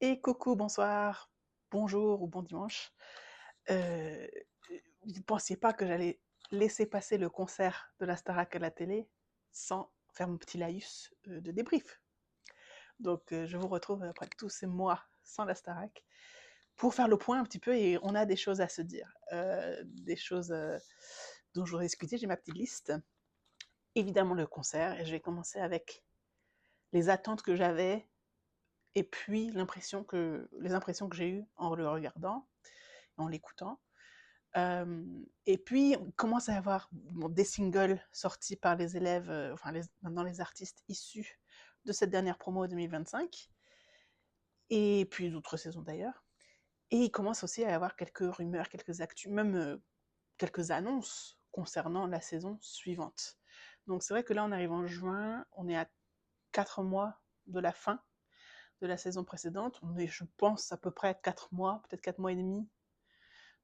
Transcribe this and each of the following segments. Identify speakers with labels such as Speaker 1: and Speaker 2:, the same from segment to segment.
Speaker 1: Et coucou, bonsoir, bonjour ou bon dimanche. Heu, vous ne pensiez pas que j'allais laisser passer le concert de la Starac à la télé sans faire mon petit laïus, de débrief. Donc je vous retrouve après tous ces mois sans la Starac pour faire le point un petit peu et on a des choses à se dire, des choses, dont je voudrais discuter. J'ai ma petite liste. Évidemment le concert et je vais commencer avec les attentes que j'avais et puis les impressions que j'ai eues en le regardant, en l'écoutant. Et puis, on commence à avoir bon, des singles sortis par les élèves, enfin maintenant les artistes issus de cette dernière promo 2025, et puis d'autres saisons d'ailleurs. Et il commence aussi à y avoir quelques rumeurs, quelques actus, même quelques annonces concernant la saison suivante. Donc c'est vrai que là, on arrive en juin, on est à 4 mois de la fin de la saison précédente. On est, je pense, à peu près à 4 mois, peut-être 4 mois et demi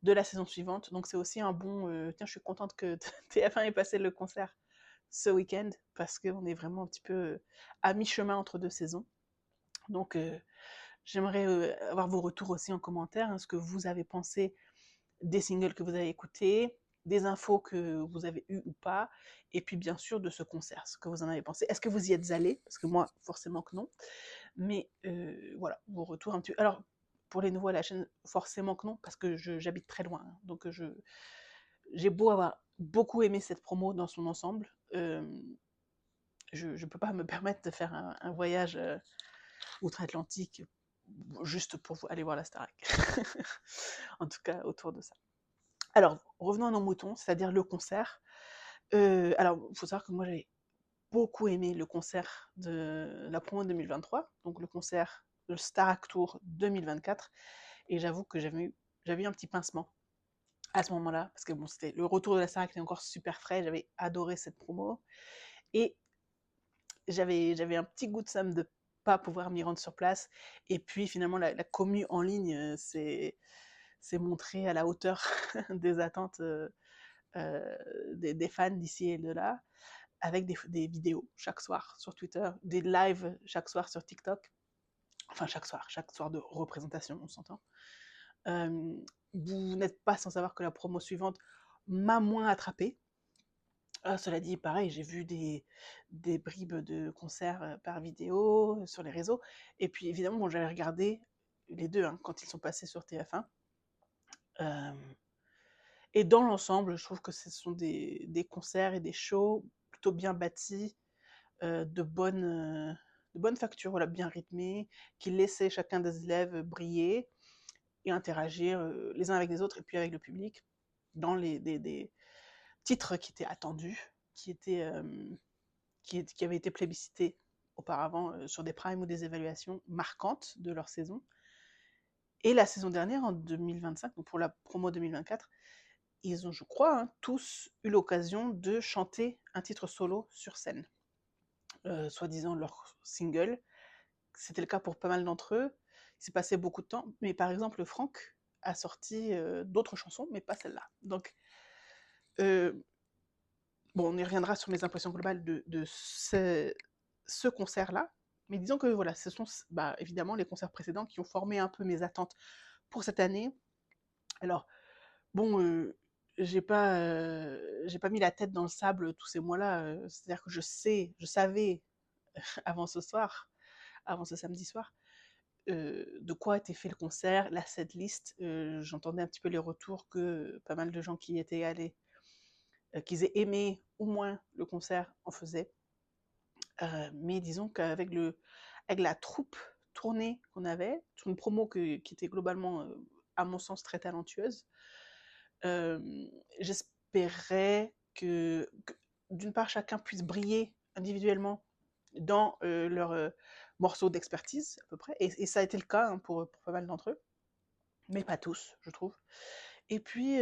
Speaker 1: de la saison suivante. Donc c'est aussi un bon... tiens, je suis contente que TF1 ait passé le concert ce week-end, parce qu'on est vraiment un petit peu à mi-chemin entre deux saisons. Donc j'aimerais avoir vos retours aussi en commentaire, hein, ce que vous avez pensé des singles que vous avez écoutés, des infos que vous avez eues ou pas, et puis bien sûr de ce concert, ce que vous en avez pensé. Est-ce que vous y êtes allé? Parce que moi, forcément que non. Mais voilà, vos retours un petit peu. Alors, pour les nouveaux à la chaîne, forcément que non, parce que j'habite très loin. Hein. Donc, j'ai beau avoir beaucoup aimé cette promo dans son ensemble, je ne peux pas me permettre de faire un voyage outre-Atlantique juste pour aller voir la Starac. En tout cas, autour de ça. Alors, revenons à nos moutons, c'est-à-dire le concert. Alors, il faut savoir que moi, j'avais beaucoup aimé le concert de la promo 2023, donc le concert, le Starac Tour 2024, et j'avoue que j'avais eu un petit pincement à ce moment-là, parce que bon, c'était le retour de la Starac était encore super frais, j'avais adoré cette promo, et j'avais un petit goût de somme de pas pouvoir m'y rendre sur place, et puis finalement la commu en ligne s'est montrée à la hauteur des attentes des fans d'ici et de là, avec des vidéos chaque soir sur Twitter, des lives chaque soir sur TikTok, enfin chaque soir de représentation, on s'entend. Euh, vous n'êtes pas sans savoir que la promo suivante m'a moins attrapée. Cela dit, pareil, j'ai vu des bribes de concerts par vidéo sur les réseaux. Et puis évidemment, bon, j'avais regardé les deux hein, quand ils sont passés sur TF1. Euh, et dans l'ensemble, je trouve que ce sont des concerts et des shows plutôt bien bâtis, de bonne facture, voilà, bien rythmés, qui laissaient chacun des élèves briller et interagir les uns avec les autres et puis avec le public dans des titres qui étaient attendus, qui avaient été plébiscités auparavant sur des primes ou des évaluations marquantes de leur saison. Et la saison dernière, en 2025, donc pour la promo 2024, ils ont, je crois, hein, tous eu l'occasion de chanter un titre solo sur scène, soi-disant leur single. C'était le cas pour pas mal d'entre eux. Il s'est passé beaucoup de temps, mais par exemple, Franck a sorti d'autres chansons, mais pas celle-là. Donc, euh, bon, on y reviendra sur mes impressions globales de ce concert-là. Mais disons que voilà, ce sont bah, évidemment les concerts précédents qui ont formé un peu mes attentes pour cette année. Alors, bon, j'ai pas mis la tête dans le sable tous ces mois-là. C'est-à-dire que je savais avant ce soir, avant ce samedi soir, de quoi était fait le concert, la setlist. J'entendais un petit peu les retours que pas mal de gens qui y étaient allés, qu'ils aient aimé au moins le concert, en faisaient. Mais disons qu'avec avec la troupe tournée qu'on avait, sur une promo qui était globalement, à mon sens, très talentueuse, j'espérais que d'une part, chacun puisse briller individuellement dans leur morceau d'expertise, à peu près. Et ça a été le cas hein, pour pas mal d'entre eux, mais pas tous, je trouve. Et puis,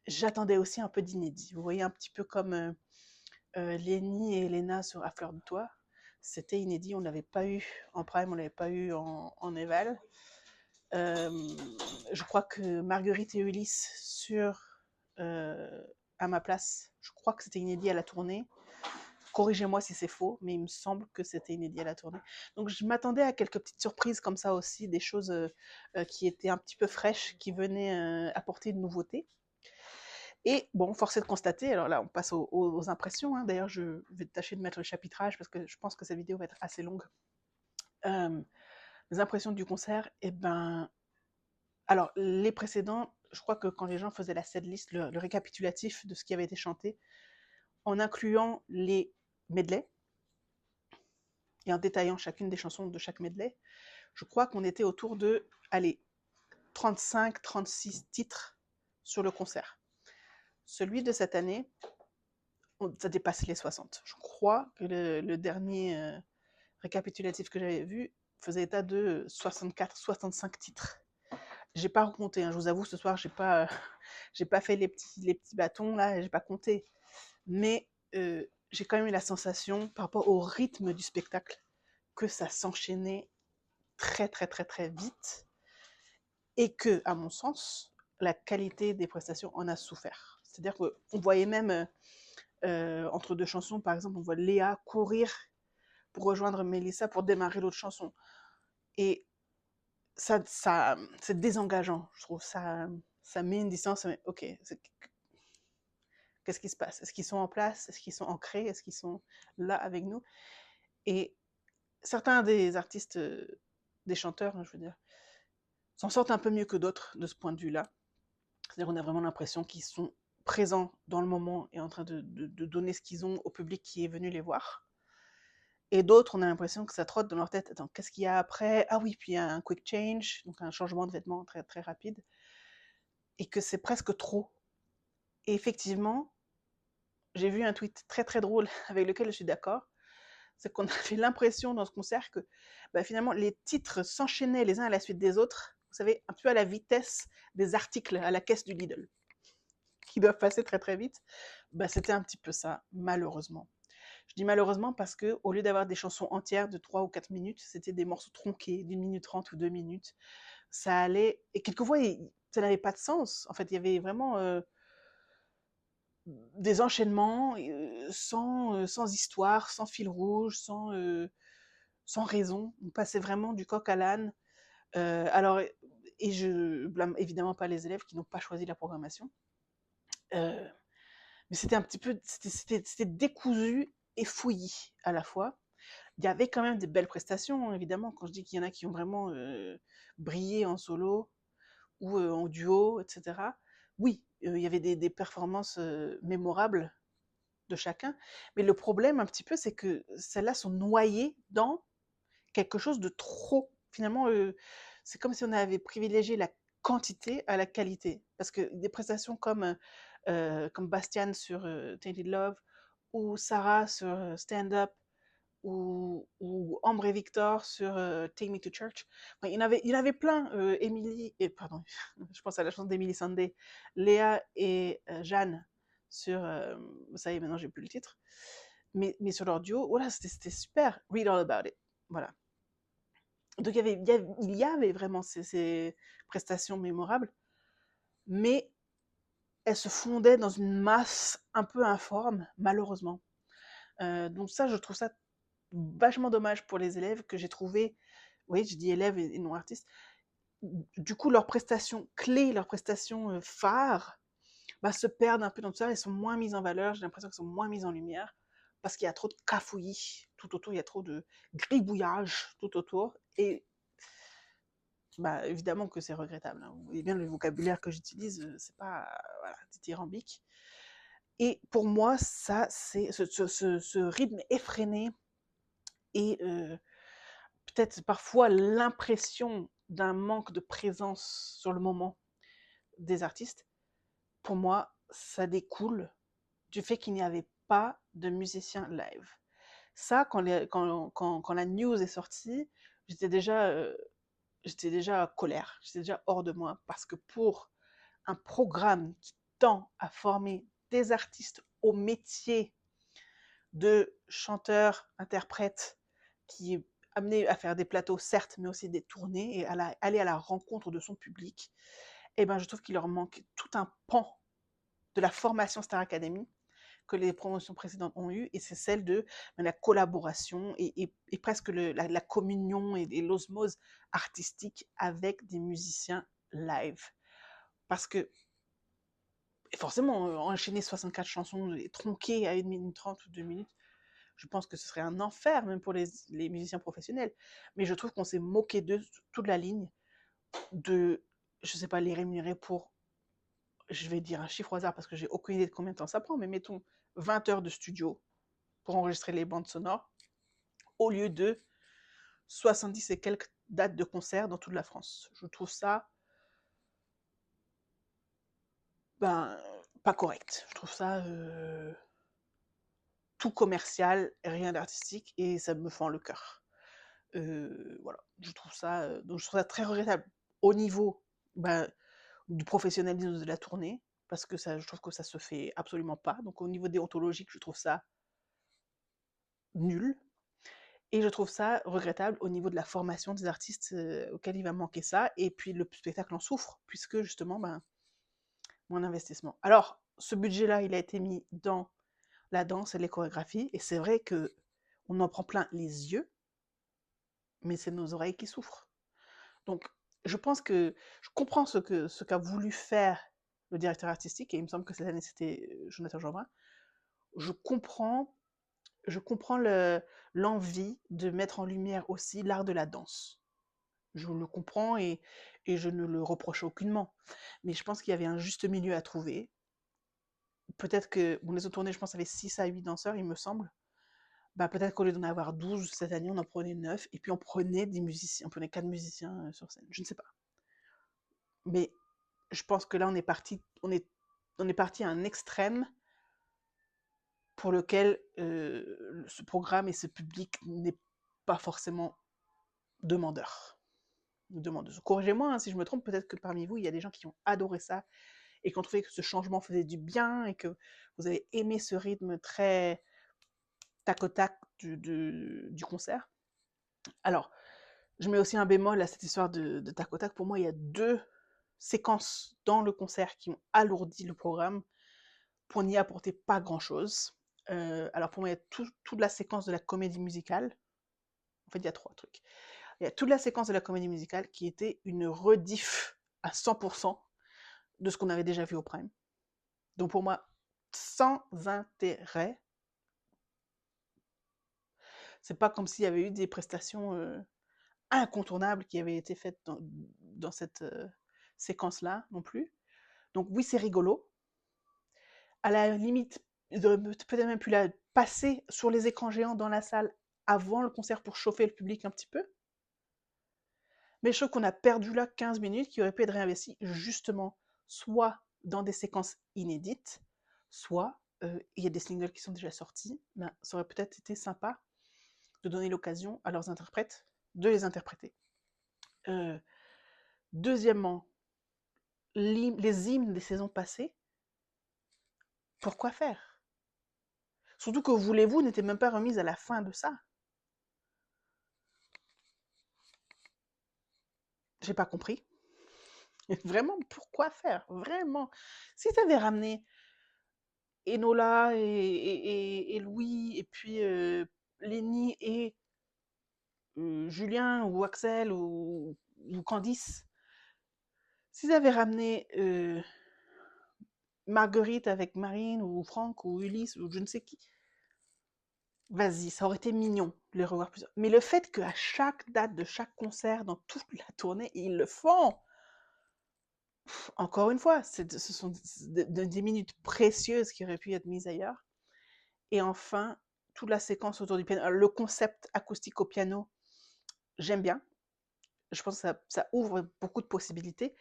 Speaker 1: j'attendais aussi un peu d'inédit. Vous voyez, un petit peu comme Lenny et Elena sur À fleur de toi. C'était inédit, on ne l'avait pas eu en prime, on ne l'avait pas eu en éval. Euh, je crois que Marguerite et Ulysse sur À ma place, je crois que c'était inédit à la tournée. Corrigez-moi si c'est faux, mais il me semble que c'était inédit à la tournée. Donc je m'attendais à quelques petites surprises comme ça aussi, des choses qui étaient un petit peu fraîches, qui venaient apporter une nouveauté. Et bon, force est de constater, alors là on passe aux impressions, hein. D'ailleurs je vais tâcher de mettre le chapitrage parce que je pense que cette vidéo va être assez longue. Les impressions du concert, eh ben, alors les précédents, je crois que quand les gens faisaient la setlist, le récapitulatif de ce qui avait été chanté, en incluant les medleys et en détaillant chacune des chansons de chaque medley, je crois qu'on était autour de, allez, 35-36 titres sur le concert. Celui de cette année, ça dépasse les 60. Je crois que le dernier récapitulatif que j'avais vu faisait état de 64-65 titres. J'ai pas compté, hein, je vous avoue, ce soir, j'ai pas fait les petits bâtons, là, j'ai pas compté. Mais j'ai quand même eu la sensation, par rapport au rythme du spectacle, que ça s'enchaînait très, très, très, très vite. Et que, à mon sens, la qualité des prestations en a souffert. C'est-à-dire qu'on voyait même, entre deux chansons, par exemple, on voit Léa courir pour rejoindre Mélissa pour démarrer l'autre chanson. Et ça c'est désengageant, je trouve. Ça met une distance. Ok, qu'est-ce qui se passe? Est-ce qu'ils sont en place? Est-ce qu'ils sont ancrés? Est-ce qu'ils sont là avec nous? Et certains des artistes, des chanteurs, hein, je veux dire, s'en sortent un peu mieux que d'autres de ce point de vue-là. C'est-à-dire qu'on a vraiment l'impression qu'ils sont présents dans le moment et en train de donner ce qu'ils ont au public qui est venu les voir. Et d'autres, on a l'impression que ça trotte dans leur tête. Attends, qu'est-ce qu'il y a après? Ah oui, puis il y a un quick change, donc un changement de vêtements très, très rapide. Et que c'est presque trop. Et effectivement, j'ai vu un tweet très très drôle avec lequel je suis d'accord. C'est qu'on avait l'impression dans ce concert que finalement les titres s'enchaînaient les uns à la suite des autres, vous savez, un peu à la vitesse des articles à la caisse du Lidl, qui doivent passer très très vite. C'était un petit peu ça, malheureusement. Je dis malheureusement parce que au lieu d'avoir des chansons entières de 3 ou 4 minutes, c'était des morceaux tronqués d'une minute 30 ou 2 minutes. Ça allait, et quelquefois, ça n'avait pas de sens. En fait, il y avait vraiment des enchaînements sans histoire, sans fil rouge, sans raison. On passait vraiment du coq à l'âne. Alors, et je blâme évidemment pas les élèves qui n'ont pas choisi la programmation. Mais c'était un petit peu, c'était décousu et fouillis à la fois. Il y avait quand même des belles prestations, hein, évidemment. Quand je dis qu'il y en a qui ont vraiment brillé en solo ou en duo, etc. Oui, il y avait des performances mémorables de chacun. Mais le problème, un petit peu, c'est que celles-là sont noyées dans quelque chose de trop. Finalement, c'est comme si on avait privilégié la quantité à la qualité. Parce que des prestations comme Bastian sur Tainted Love, ou Sarah sur Stand Up, ou Ambre et Victor sur Take Me to Church. Enfin, il y en avait plein. Emily, et pardon, je pense à la chanson d'Emily Sandé, Léa et Jeanne sur, ça y est, maintenant j'ai plus le titre, mais sur leur duo, voilà, c'était super. Read All About It. Voilà. Donc il y avait vraiment ces prestations mémorables, mais elles se fondaient dans une masse un peu informe, malheureusement. Donc ça, je trouve ça vachement dommage pour les élèves que j'ai trouvé, oui, je dis élèves et non artistes, du coup, leurs prestations clés, leurs prestations phares, se perdent un peu dans tout ça, elles sont moins mises en valeur, j'ai l'impression qu'elles sont moins mises en lumière, parce qu'il y a trop de cafouillis tout autour, il y a trop de gribouillage tout autour, et évidemment que c'est regrettable, hein. Vous voyez bien le vocabulaire que j'utilise, c'est pas voilà, dithyrambique. Et pour moi, ça, c'est ce rythme effréné et peut-être parfois l'impression d'un manque de présence sur le moment des artistes, pour moi, ça découle du fait qu'il n'y avait pas de musiciens live. Ça, quand la news est sortie, j'étais déjà colère, j'étais déjà hors de moi, parce que pour un programme qui tend à former des artistes au métier de chanteur, interprète, qui est amené à faire des plateaux, certes, mais aussi des tournées et aller à la rencontre de son public, je trouve qu'il leur manque tout un pan de la formation Star Academy. que les promotions précédentes ont eues, et c'est celle de la collaboration et presque la communion et l'osmose artistique avec des musiciens live. Parce que forcément, enchaîner 64 chansons et tronquer à 1 minute 30 ou 2 minutes, je pense que ce serait un enfer, même pour les musiciens professionnels. Mais je trouve qu'on s'est moqué d'eux toute la ligne, de, je sais pas, les rémunérer pour, je vais dire un chiffre au hasard parce que j'ai aucune idée de combien de temps ça prend, mais mettons 20 heures de studio pour enregistrer les bandes sonores, au lieu de 70 et quelques dates de concert dans toute la France. Je trouve ça, ben, pas correct. Je trouve ça tout commercial, rien d'artistique, et ça me fend le cœur. Voilà, donc je trouve ça très regrettable au niveau, ben, du professionnalisme de la tournée, parce que ça, je trouve que ça se fait absolument pas. Donc au niveau déontologique, je trouve ça nul. Et je trouve ça regrettable au niveau de la formation des artistes, auxquels il va manquer ça. Et puis le spectacle en souffre, puisque justement, ben, moins d'investissement. Alors, ce budget-là, il a été mis dans la danse et les chorégraphies. Et c'est vrai que on en prend plein les yeux, mais c'est nos oreilles qui souffrent. Donc, je pense que je comprends ce qu'a voulu faire le directeur artistique, et il me semble que cette année c'était Jonathan Jobin. Je comprends, je comprends l'envie de mettre en lumière aussi l'art de la danse. Je le comprends, et je ne le reproche aucunement. Mais je pense qu'il y avait un juste milieu à trouver. Peut-être que, bon, les autres tournées, je pense, avaient 6 à 8 danseurs, il me semble. Bah, peut-être qu'au lieu d'en avoir 12 cette année, on en prenait 9, et puis on prenait des musiciens, on prenait 4 musiciens sur scène. Je ne sais pas. Mais je pense que là, on est parti à un extrême pour lequel ce programme et ce public n'est pas forcément demandeur. Demandeuse. Corrigez-moi hein, si je me trompe, peut-être que parmi vous, il y a des gens qui ont adoré ça et qui ont trouvé que ce changement faisait du bien et que vous avez aimé ce rythme très tac au tac du concert. Alors, je mets aussi un bémol à cette histoire de tac au tac. Pour moi, il y a 2 séquences dans le concert qui ont alourdi le programme pour n'y apporter pas grand-chose. Alors pour moi, il y a toute la séquence de la comédie musicale. En fait, il y a 3 trucs. Il y a toute la séquence de la comédie musicale qui était une rediff à 100% de ce qu'on avait déjà vu au Prime. Donc pour moi, sans intérêt. C'est pas comme s'il y avait eu des prestations incontournables qui avaient été faites dans cette séquence-là non plus. Donc oui, c'est rigolo. À la limite, ils auraient peut-être même pu la passer sur les écrans géants dans la salle avant le concert pour chauffer le public un petit peu. Mais je trouve qu'on a perdu là 15 minutes qui auraient pu être réinvesties justement soit dans des séquences inédites, soit il y a des singles qui sont déjà sortis. Ben, ça aurait peut-être été sympa de donner l'occasion à leurs interprètes de les interpréter. Deuxièmement, les hymnes des saisons passées, pourquoi faire? Surtout que Voulez-vous n'était même pas remise à la fin de ça. J'ai pas compris. Vraiment, pourquoi faire? Vraiment. Si tu avais ramené Enola et Louis, et puis Lenny et Julien ou Axel ou Candice, si tu avais ramené Marguerite avec Marine ou Franck ou Ulysse ou je ne sais qui, vas-y, ça aurait été mignon de les revoir plusieurs. Mais le fait qu'à chaque date de chaque concert, dans toute la tournée, ils le font, encore une fois, ce sont des minutes précieuses qui auraient pu être mises ailleurs. Et enfin, toute la séquence autour du piano. Alors, le concept acoustique au piano, j'aime bien. Je pense que ça ouvre beaucoup de possibilités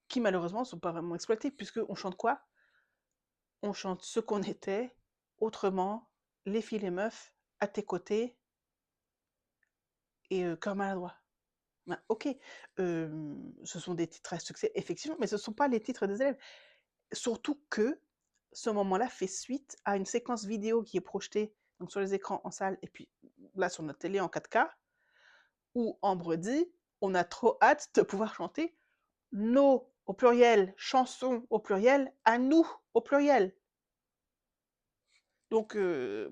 Speaker 1: qui malheureusement ne sont pas vraiment exploitées, puisqu'on chante quoi? On chante ce qu'on était, autrement, les filles, les meufs, à tes côtés, et cœur maladroit. Ben, ok, ce sont des titres à succès, effectivement, mais ce ne sont pas les titres des élèves. Surtout que ce moment-là fait suite à une séquence vidéo qui est projetée donc sur les écrans en salle, et puis là sur notre télé en 4K, où Ambre dit on a trop hâte de pouvoir chanter nos, au pluriel, chansons au pluriel, à nous au pluriel. Donc,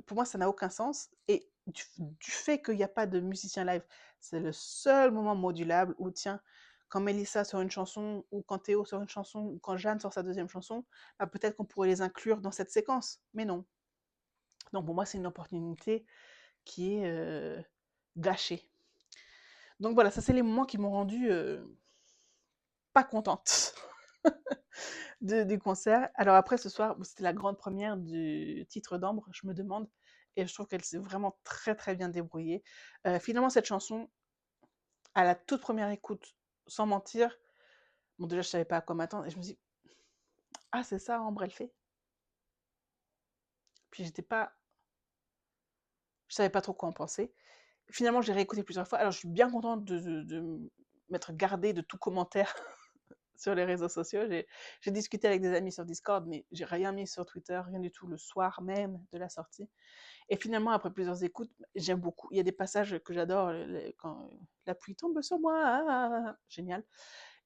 Speaker 1: pour moi, ça n'a aucun sens. Et du fait qu'il y a pas de musicien live, c'est le seul moment modulable où, tiens, quand Mélissa sort une chanson, ou quand Théo sort une chanson, ou quand Jeanne sort sa deuxième chanson, bah, peut-être qu'on pourrait les inclure dans cette séquence. Mais non. Donc, pour moi, c'est une opportunité qui est gâchée. Donc voilà, ça, c'est les moments qui m'ont rendue pas contente du concert. Alors après, ce soir, c'était la grande première du titre d'Ambre, je me demande, et je trouve qu'elle s'est vraiment très très bien débrouillée. Finalement, cette chanson, à la toute première écoute, sans mentir, bon déjà je savais pas à quoi m'attendre, et je me dis, ah c'est ça Ambre, elle fait. Puis je savais pas trop quoi en penser. Finalement, j'ai réécouté plusieurs fois, alors je suis bien contente de m'être gardée de tout commentaire sur les réseaux sociaux. J'ai discuté avec des amis sur Discord, mais j'ai rien mis sur Twitter, rien du tout, le soir même de la sortie. Et finalement, après plusieurs écoutes, j'aime beaucoup. Il y a des passages que j'adore, quand la pluie tombe sur moi, génial.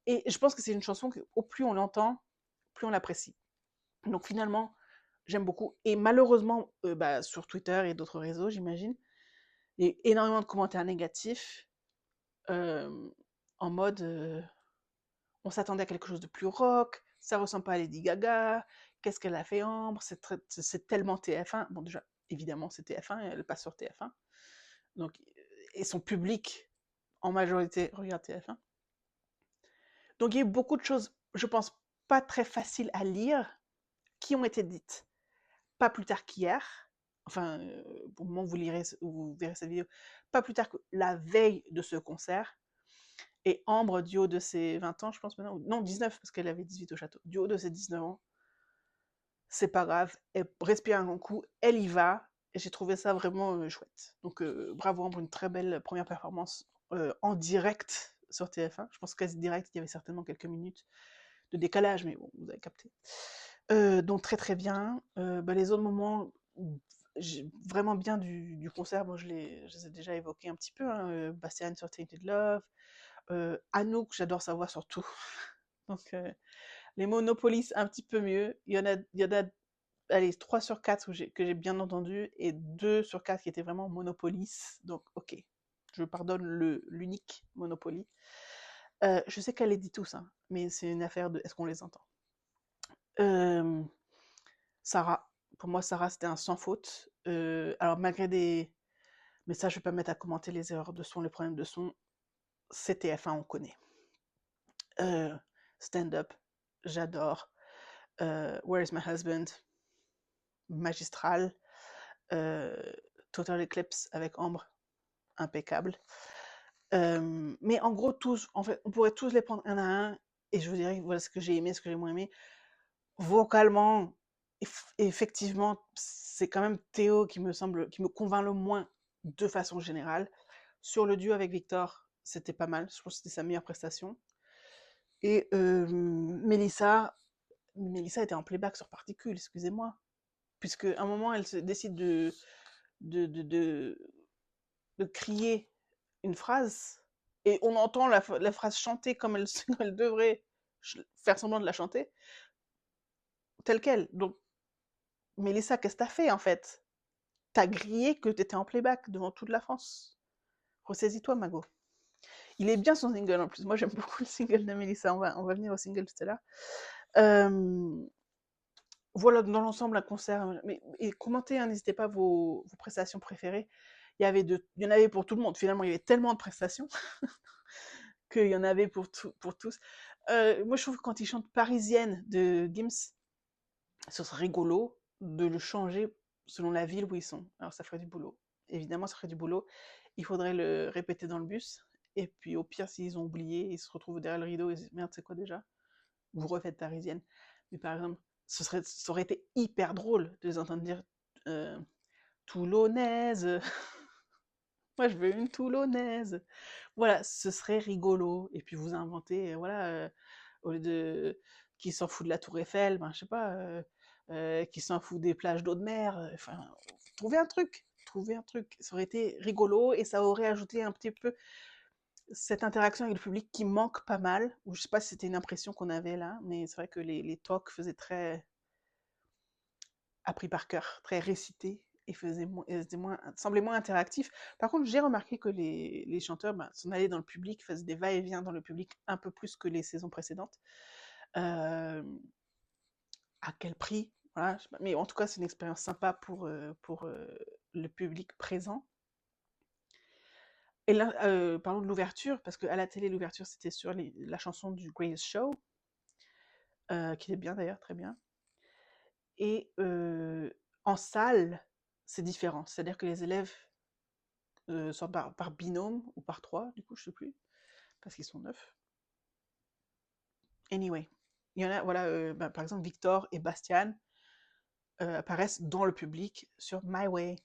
Speaker 1: Et je pense que c'est une chanson que, au plus on l'entend, plus on l'apprécie. Donc finalement, j'aime beaucoup. Et malheureusement, bah, sur Twitter et d'autres réseaux, j'imagine, il y a eu énormément de commentaires négatifs, euh, en mode on s'attendait à quelque chose de plus rock, ça ressemble pas à Lady Gaga, qu'est-ce qu'elle a fait Ambre, c'est tellement TF1. Bon, déjà, évidemment, c'est TF1, elle passe sur TF1. Donc, et son public, en majorité, regarde TF1. Donc, il y a eu beaucoup de choses, je pense, pas très faciles à lire, qui ont été dites pas plus tard qu'hier. Enfin, au moment où vous verrez cette vidéo, pas plus tard que la veille de ce concert. Et Ambre, du haut de ses 20 ans, je pense maintenant, non, 19, parce qu'elle avait 18 au château, du haut de ses 19 ans, c'est pas grave, elle respire un grand coup, elle y va, et j'ai trouvé ça vraiment chouette. Donc bravo Ambre, une très belle première performance en direct sur TF1. Je pense qu'à direct, il y avait certainement quelques minutes de décalage, mais bon, vous avez capté. Donc très très bien. Bah, les autres moments vraiment bien du concert, bon, je les ai déjà évoqués un petit peu, hein, Bastien sur Tainted Love, Anouk, j'adore sa voix surtout. Donc les Monopolis un petit peu mieux. Il y en a allez, 3 sur 4 que j'ai bien entendu, et 2 sur 4 qui étaient vraiment Monopolis. Donc ok, je pardonne l'unique Monopoly. Je sais qu'elle les dit tous, hein, mais c'est une affaire de est-ce qu'on les entend. Euh, Sarah, pour moi, Sarah, c'était un sans faute. Alors, malgré des. Mais ça, je vais pas me mettre à commenter les erreurs de son, les problèmes de son. C'est TF1, on connaît. Stand-up, j'adore. Where is my husband? Magistral. Euh, Total Eclipse avec Ambre, impeccable. Mais en gros, tous, en fait, on pourrait tous les prendre un à un, et je vous dirais voilà ce que j'ai aimé, ce que j'ai moins aimé. Vocalement, effectivement, c'est quand même Théo qui me convainc le moins de façon générale. Sur le duo avec Victor, c'était pas mal. Je pense que c'était sa meilleure prestation. Et Mélissa était en playback sur particule, excusez-moi. Puisque à un moment, elle se décide de, de, de, de crier une phrase, et on entend la phrase chanter comme elle, elle devrait faire semblant de la chanter, telle quelle. Donc, Mélissa, qu'est-ce que t'as fait en fait? T'as grillé que t'étais en playback devant toute la France. Ressaisis-toi, Mago. Il est bien son single en plus. Moi, j'aime beaucoup le single de Mélissa. On va venir au single tout à l'heure. Voilà, dans l'ensemble, un concert. Et commentez, hein, n'hésitez pas vos prestations préférées. Il y en avait pour tout le monde. Finalement, il y avait tellement de prestations qu'il y en avait pour tous. Moi, je trouve que quand ils chantent Parisienne de Gims, ce serait rigolo de le changer selon la ville où ils sont. Alors, ça ferait du boulot. Évidemment, ça ferait du boulot. Il faudrait le répéter dans le bus. Et puis, au pire, s'ils ont oublié, ils se retrouvent derrière le rideau et ils se disent merde, c'est quoi déjà? Vous refaites Parisienne. Mais par exemple, ça aurait été hyper drôle de les entendre dire euh, Toulonnaise. Moi, je veux une Toulonnaise. Voilà, ce serait rigolo. Et puis, vous inventez, voilà, au lieu de qui s'en fout de la Tour Eiffel, ben, je sais pas, qui s'en fout des plages d'eau de mer. Enfin, trouvez un truc. Trouvez un truc. Ça aurait été rigolo et ça aurait ajouté un petit peu cette interaction avec le public qui manque pas mal. Ou je sais pas si c'était une impression qu'on avait là, mais c'est vrai que les talks faisaient très appris par cœur, très récité, semblait moins interactif. Par contre, j'ai remarqué que les chanteurs s'en allaient dans le public, faisaient des va-et-vient dans le public un peu plus que les saisons précédentes. Euh, à quel prix? Voilà, je sais pas. Mais en tout cas, c'est une expérience sympa pour le public présent. Et là, parlons de l'ouverture, parce qu'à la télé, l'ouverture, c'était sur la chanson du Greatest Show, qui est bien d'ailleurs, très bien. Et en salle, c'est différent. C'est-à-dire que les élèves sont par binôme ou par trois, du coup, je sais plus, parce qu'ils sont 9. Anyway, il y en a, voilà, par exemple, Victor et Bastian apparaissent dans le public sur My Way.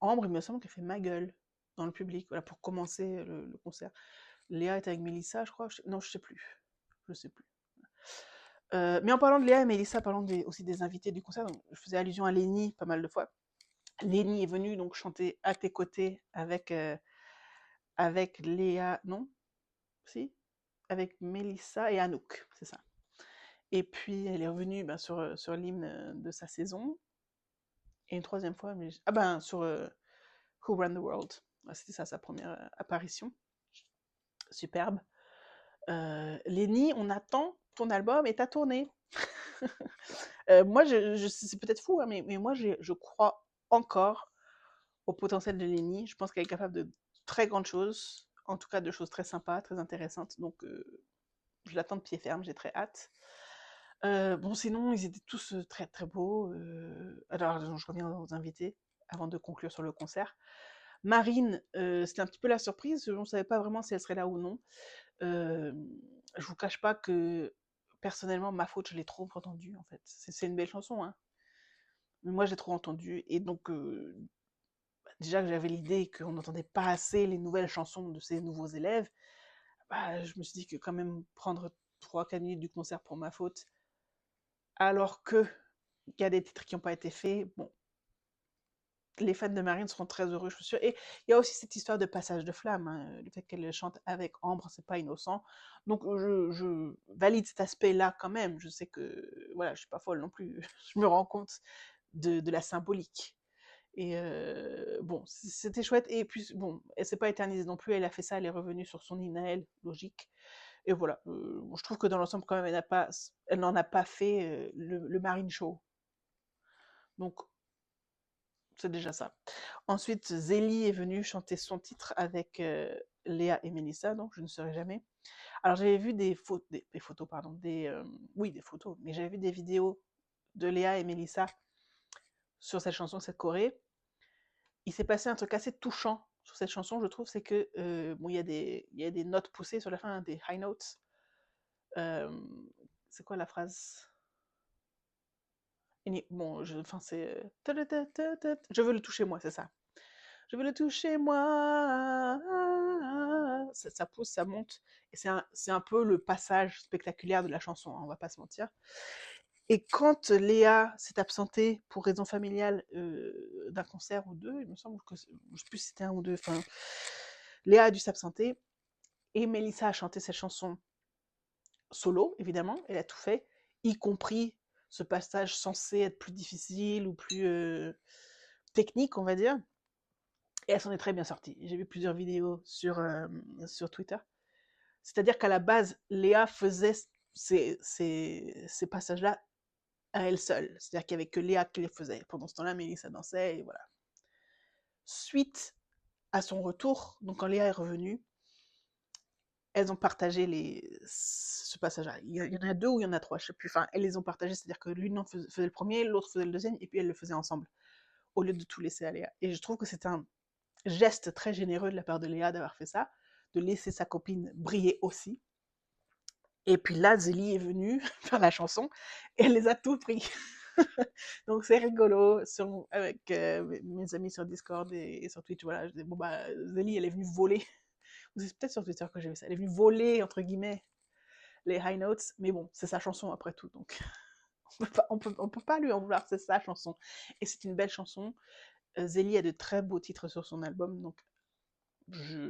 Speaker 1: Ambre, il me semble qu'elle fait Ma Gueule dans le public, voilà, pour commencer le concert. Léa est avec Mélissa, je crois. Non, je sais plus. Je sais plus. Mais en parlant de Léa et Mélissa, parlant aussi des invités du concert, donc, je faisais allusion à Lénie pas mal de fois. Lénie est venue donc chanter à tes côtés avec Léa, non? Si? Avec Mélissa et Anouk, c'est ça. Et puis elle est revenue sur l'hymne de sa saison. Et une troisième fois, sur Who Ran the World. C'était ça, sa première apparition. Superbe. Lénie, on attend ton album et ta tournée. Moi, c'est peut-être fou, hein, mais moi, je crois encore au potentiel de Lénie. Je pense qu'elle est capable de très grandes choses, en tout cas de choses très sympas, très intéressantes. Donc, je l'attends de pied ferme, j'ai très hâte. Bon, sinon, ils étaient tous très très beaux. Alors, je reviens aux invités avant de conclure sur le concert. Marine, c'était un petit peu la surprise. On ne savait pas vraiment si elle serait là ou non. Je vous cache pas que personnellement, Ma Faute, je l'ai trop entendue en fait. C'est une belle chanson, hein. Mais moi, j'ai trop entendu. Et donc, déjà que j'avais l'idée qu'on n'entendait pas assez les nouvelles chansons de ces nouveaux élèves, je me suis dit que quand même prendre 3-4 minutes du concert pour Ma Faute, alors que il y a des titres qui n'ont pas été faits, bon, les fans de Marine seront très heureux, je suis sûre. Et il y a aussi cette histoire de passage de flamme, hein, le fait qu'elle chante avec Ambre, c'est pas innocent. Donc je valide cet aspect-là quand même. Je sais que voilà, je suis pas folle non plus. Je me rends compte de la symbolique. Et bon, c'était chouette. Et puis bon, elle s'est pas éternisée non plus. Elle a fait ça, elle est revenue sur son hymne à elle, logique. Et voilà, je trouve que dans l'ensemble quand même, elle n'en a pas fait le Marine Show. Donc c'est déjà ça. Ensuite, Zélie est venue chanter son titre avec Léa et Mélissa, donc je ne saurais jamais. Alors j'avais vu des photos, pardon, oui, des photos, mais j'avais vu des vidéos de Léa et Mélissa sur cette chanson, cette choré. Il s'est passé un truc assez touchant sur cette chanson, je trouve, c'est que bon, il y a des notes poussées sur la fin, hein, des high notes. C'est quoi la phrase? Bon, enfin c'est je veux le toucher moi, c'est ça. Je veux le toucher moi. Ça pousse, ça monte. Et c'est un peu le passage spectaculaire de la chanson, hein, on va pas se mentir. Et quand Léa s'est absentée pour raison familiale d'un concert ou deux, il me semble que, je sais plus si c'était un ou deux, enfin, Léa a dû s'absenter. Et Mélissa a chanté cette chanson solo, évidemment, elle a tout fait, y compris ce passage censé être plus difficile ou plus technique, on va dire. Et elle s'en est très bien sortie. J'ai vu plusieurs vidéos sur Twitter. C'est-à-dire qu'à la base, Léa faisait ces passages-là à elle seule. C'est-à-dire qu'il n'y avait que Léa qui les faisait. Pendant ce temps-là, Mélissa dansait, et voilà. Suite à son retour, donc quand Léa est revenue, elles ont partagé ce passage-là. Il y en a deux ou il y en a trois, je ne sais plus. Enfin, elles les ont partagés, c'est-à-dire que l'une en faisait le premier, l'autre faisait le deuxième, et puis elles le faisaient ensemble, au lieu de tout laisser à Léa. Et je trouve que c'est un geste très généreux de la part de Léa d'avoir fait ça, de laisser sa copine briller aussi. Et puis là, Zélie est venue faire la chanson et elle les a tout pris. Donc c'est rigolo avec mes amis sur Discord et sur Twitch. Voilà, je dis, bon Zélie, elle est venue voler. C'est peut-être sur Twitter que j'ai vu ça. Elle est venue voler, entre guillemets, les high notes. Mais bon, c'est sa chanson après tout. Donc on peut pas lui en vouloir, c'est sa chanson. Et c'est une belle chanson. Zélie a de très beaux titres sur son album. Donc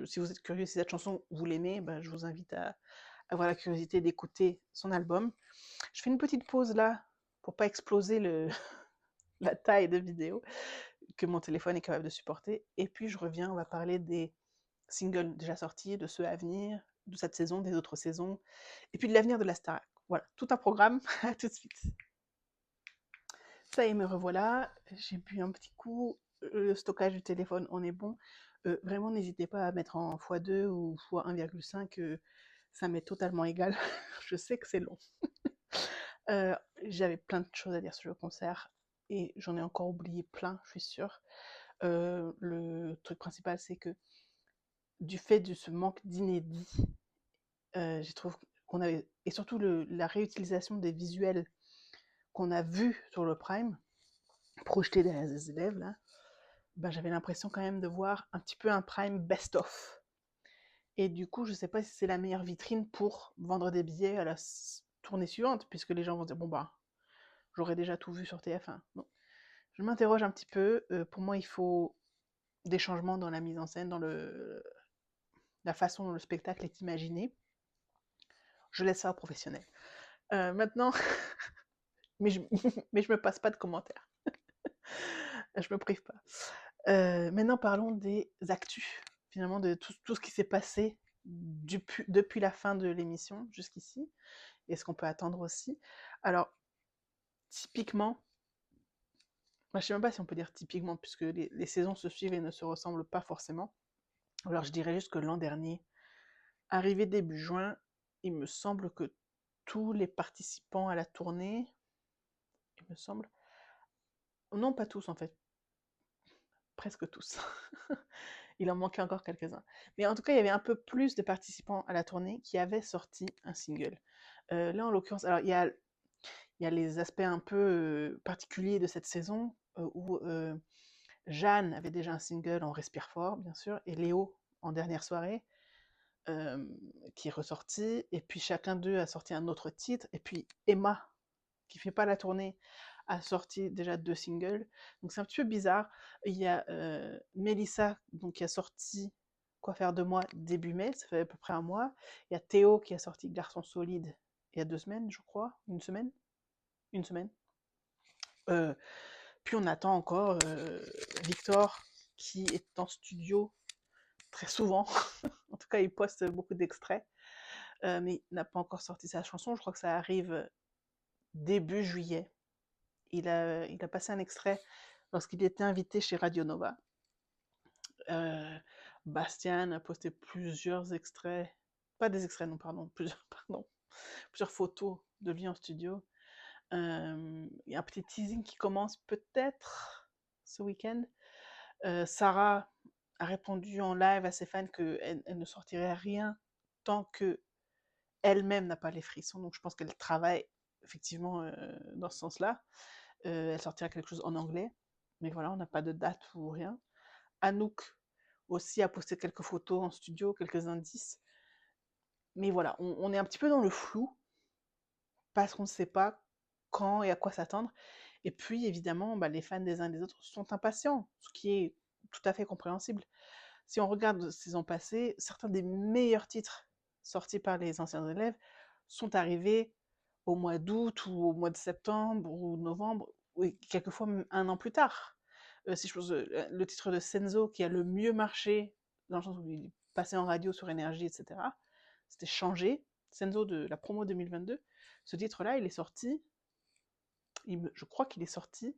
Speaker 1: si vous êtes curieux, si cette chanson vous l'aimez, je vous invite à avoir la curiosité d'écouter son album. Je fais une petite pause là pour pas exploser la taille de vidéo que mon téléphone est capable de supporter. Et puis je reviens, on va parler des singles déjà sortis, de ceux à venir, de cette saison, des autres saisons, et puis de l'avenir de la Starac. Voilà, tout un programme, à tout de suite. Ça y est, me revoilà, j'ai bu un petit coup, le stockage du téléphone, on est bon. Vraiment, n'hésitez pas à mettre en x2 ou x1,5, ça m'est totalement égal, je sais que c'est long. J'avais plein de choses à dire sur le concert, et j'en ai encore oublié plein, je suis sûre. Le truc principal, c'est que du fait de ce manque d'inédit, je trouve qu'on avait, et surtout la réutilisation des visuels qu'on a vus sur le Prime, projetés derrière les élèves, là, ben, j'avais l'impression quand même de voir un petit peu un Prime best-of. Et du coup, je sais pas si c'est la meilleure vitrine pour vendre des billets à la tournée suivante, puisque les gens vont se dire, bon bah, j'aurais déjà tout vu sur TF1. Donc, je m'interroge un petit peu. Pour moi, il faut des changements dans la mise en scène, dans la façon dont le spectacle est imaginé. Je laisse ça aux professionnels. Maintenant, mais je mais je me passe pas de commentaires. Je me prive pas. Maintenant, parlons des actus, finalement, de tout ce qui s'est passé depuis la fin de l'émission jusqu'ici, et ce qu'on peut attendre aussi. Alors, typiquement, je sais même pas si on peut dire typiquement, puisque les saisons se suivent et ne se ressemblent pas forcément. Alors, je dirais juste que l'an dernier, arrivé début juin, il me semble que tous les participants à la tournée, il me semble, non pas tous en fait, presque tous. Il en manquait encore quelques-uns. Mais en tout cas, il y avait un peu plus de participants à la tournée qui avaient sorti un single. Là, en l'occurrence, alors il y a les aspects un peu particuliers de cette saison, où Jeanne avait déjà un single, On respire fort, bien sûr, et Léo en dernière soirée, qui est ressorti, et puis chacun d'eux a sorti un autre titre, et puis Emma, qui fait pas la tournée, a sorti déjà 2 singles. Donc c'est un petit peu bizarre. Il y a Mélissa donc, qui a sorti Quoi faire de moi début mai, ça fait à peu près un mois. Il y a Théo qui a sorti Garçon solide il y a 2 semaines, je crois. Une semaine. Une semaine. Puis on attend encore Victor qui est en studio très souvent. En tout cas, il poste beaucoup d'extraits. Mais il n'a pas encore sorti sa chanson. Je crois que ça arrive début juillet. Il a passé un extrait lorsqu'il était invité chez Radio Nova. Bastien a posté plusieurs extraits, pas des extraits, non, pardon, plusieurs photos de lui en studio. Il y a un petit teasing qui commence peut-être ce week-end. Sarah a répondu en live à ses fans qu'elle ne sortirait rien tant que elle-même n'a pas les frissons. Donc je pense qu'elle travaille effectivement dans ce sens-là. Elle sortira quelque chose en anglais, mais voilà, on n'a pas de date ou rien. Anouk aussi a posté quelques photos en studio, quelques indices. Mais voilà, on est un petit peu dans le flou, parce qu'on ne sait pas quand et à quoi s'attendre. Et puis, évidemment, bah, les fans des uns et des autres sont impatients, ce qui est tout à fait compréhensible. Si on regarde saison passée, certains des meilleurs titres sortis par les anciens élèves sont arrivés au mois d'août ou au mois de septembre ou novembre, ou quelquefois même un an plus tard. Si je pose le titre de Senzo qui a le mieux marché, dans le sens où il est passé en radio sur énergie, etc., c'était Changé, Senzo de la promo 2022. Ce titre-là, il est sorti, je crois qu'il est sorti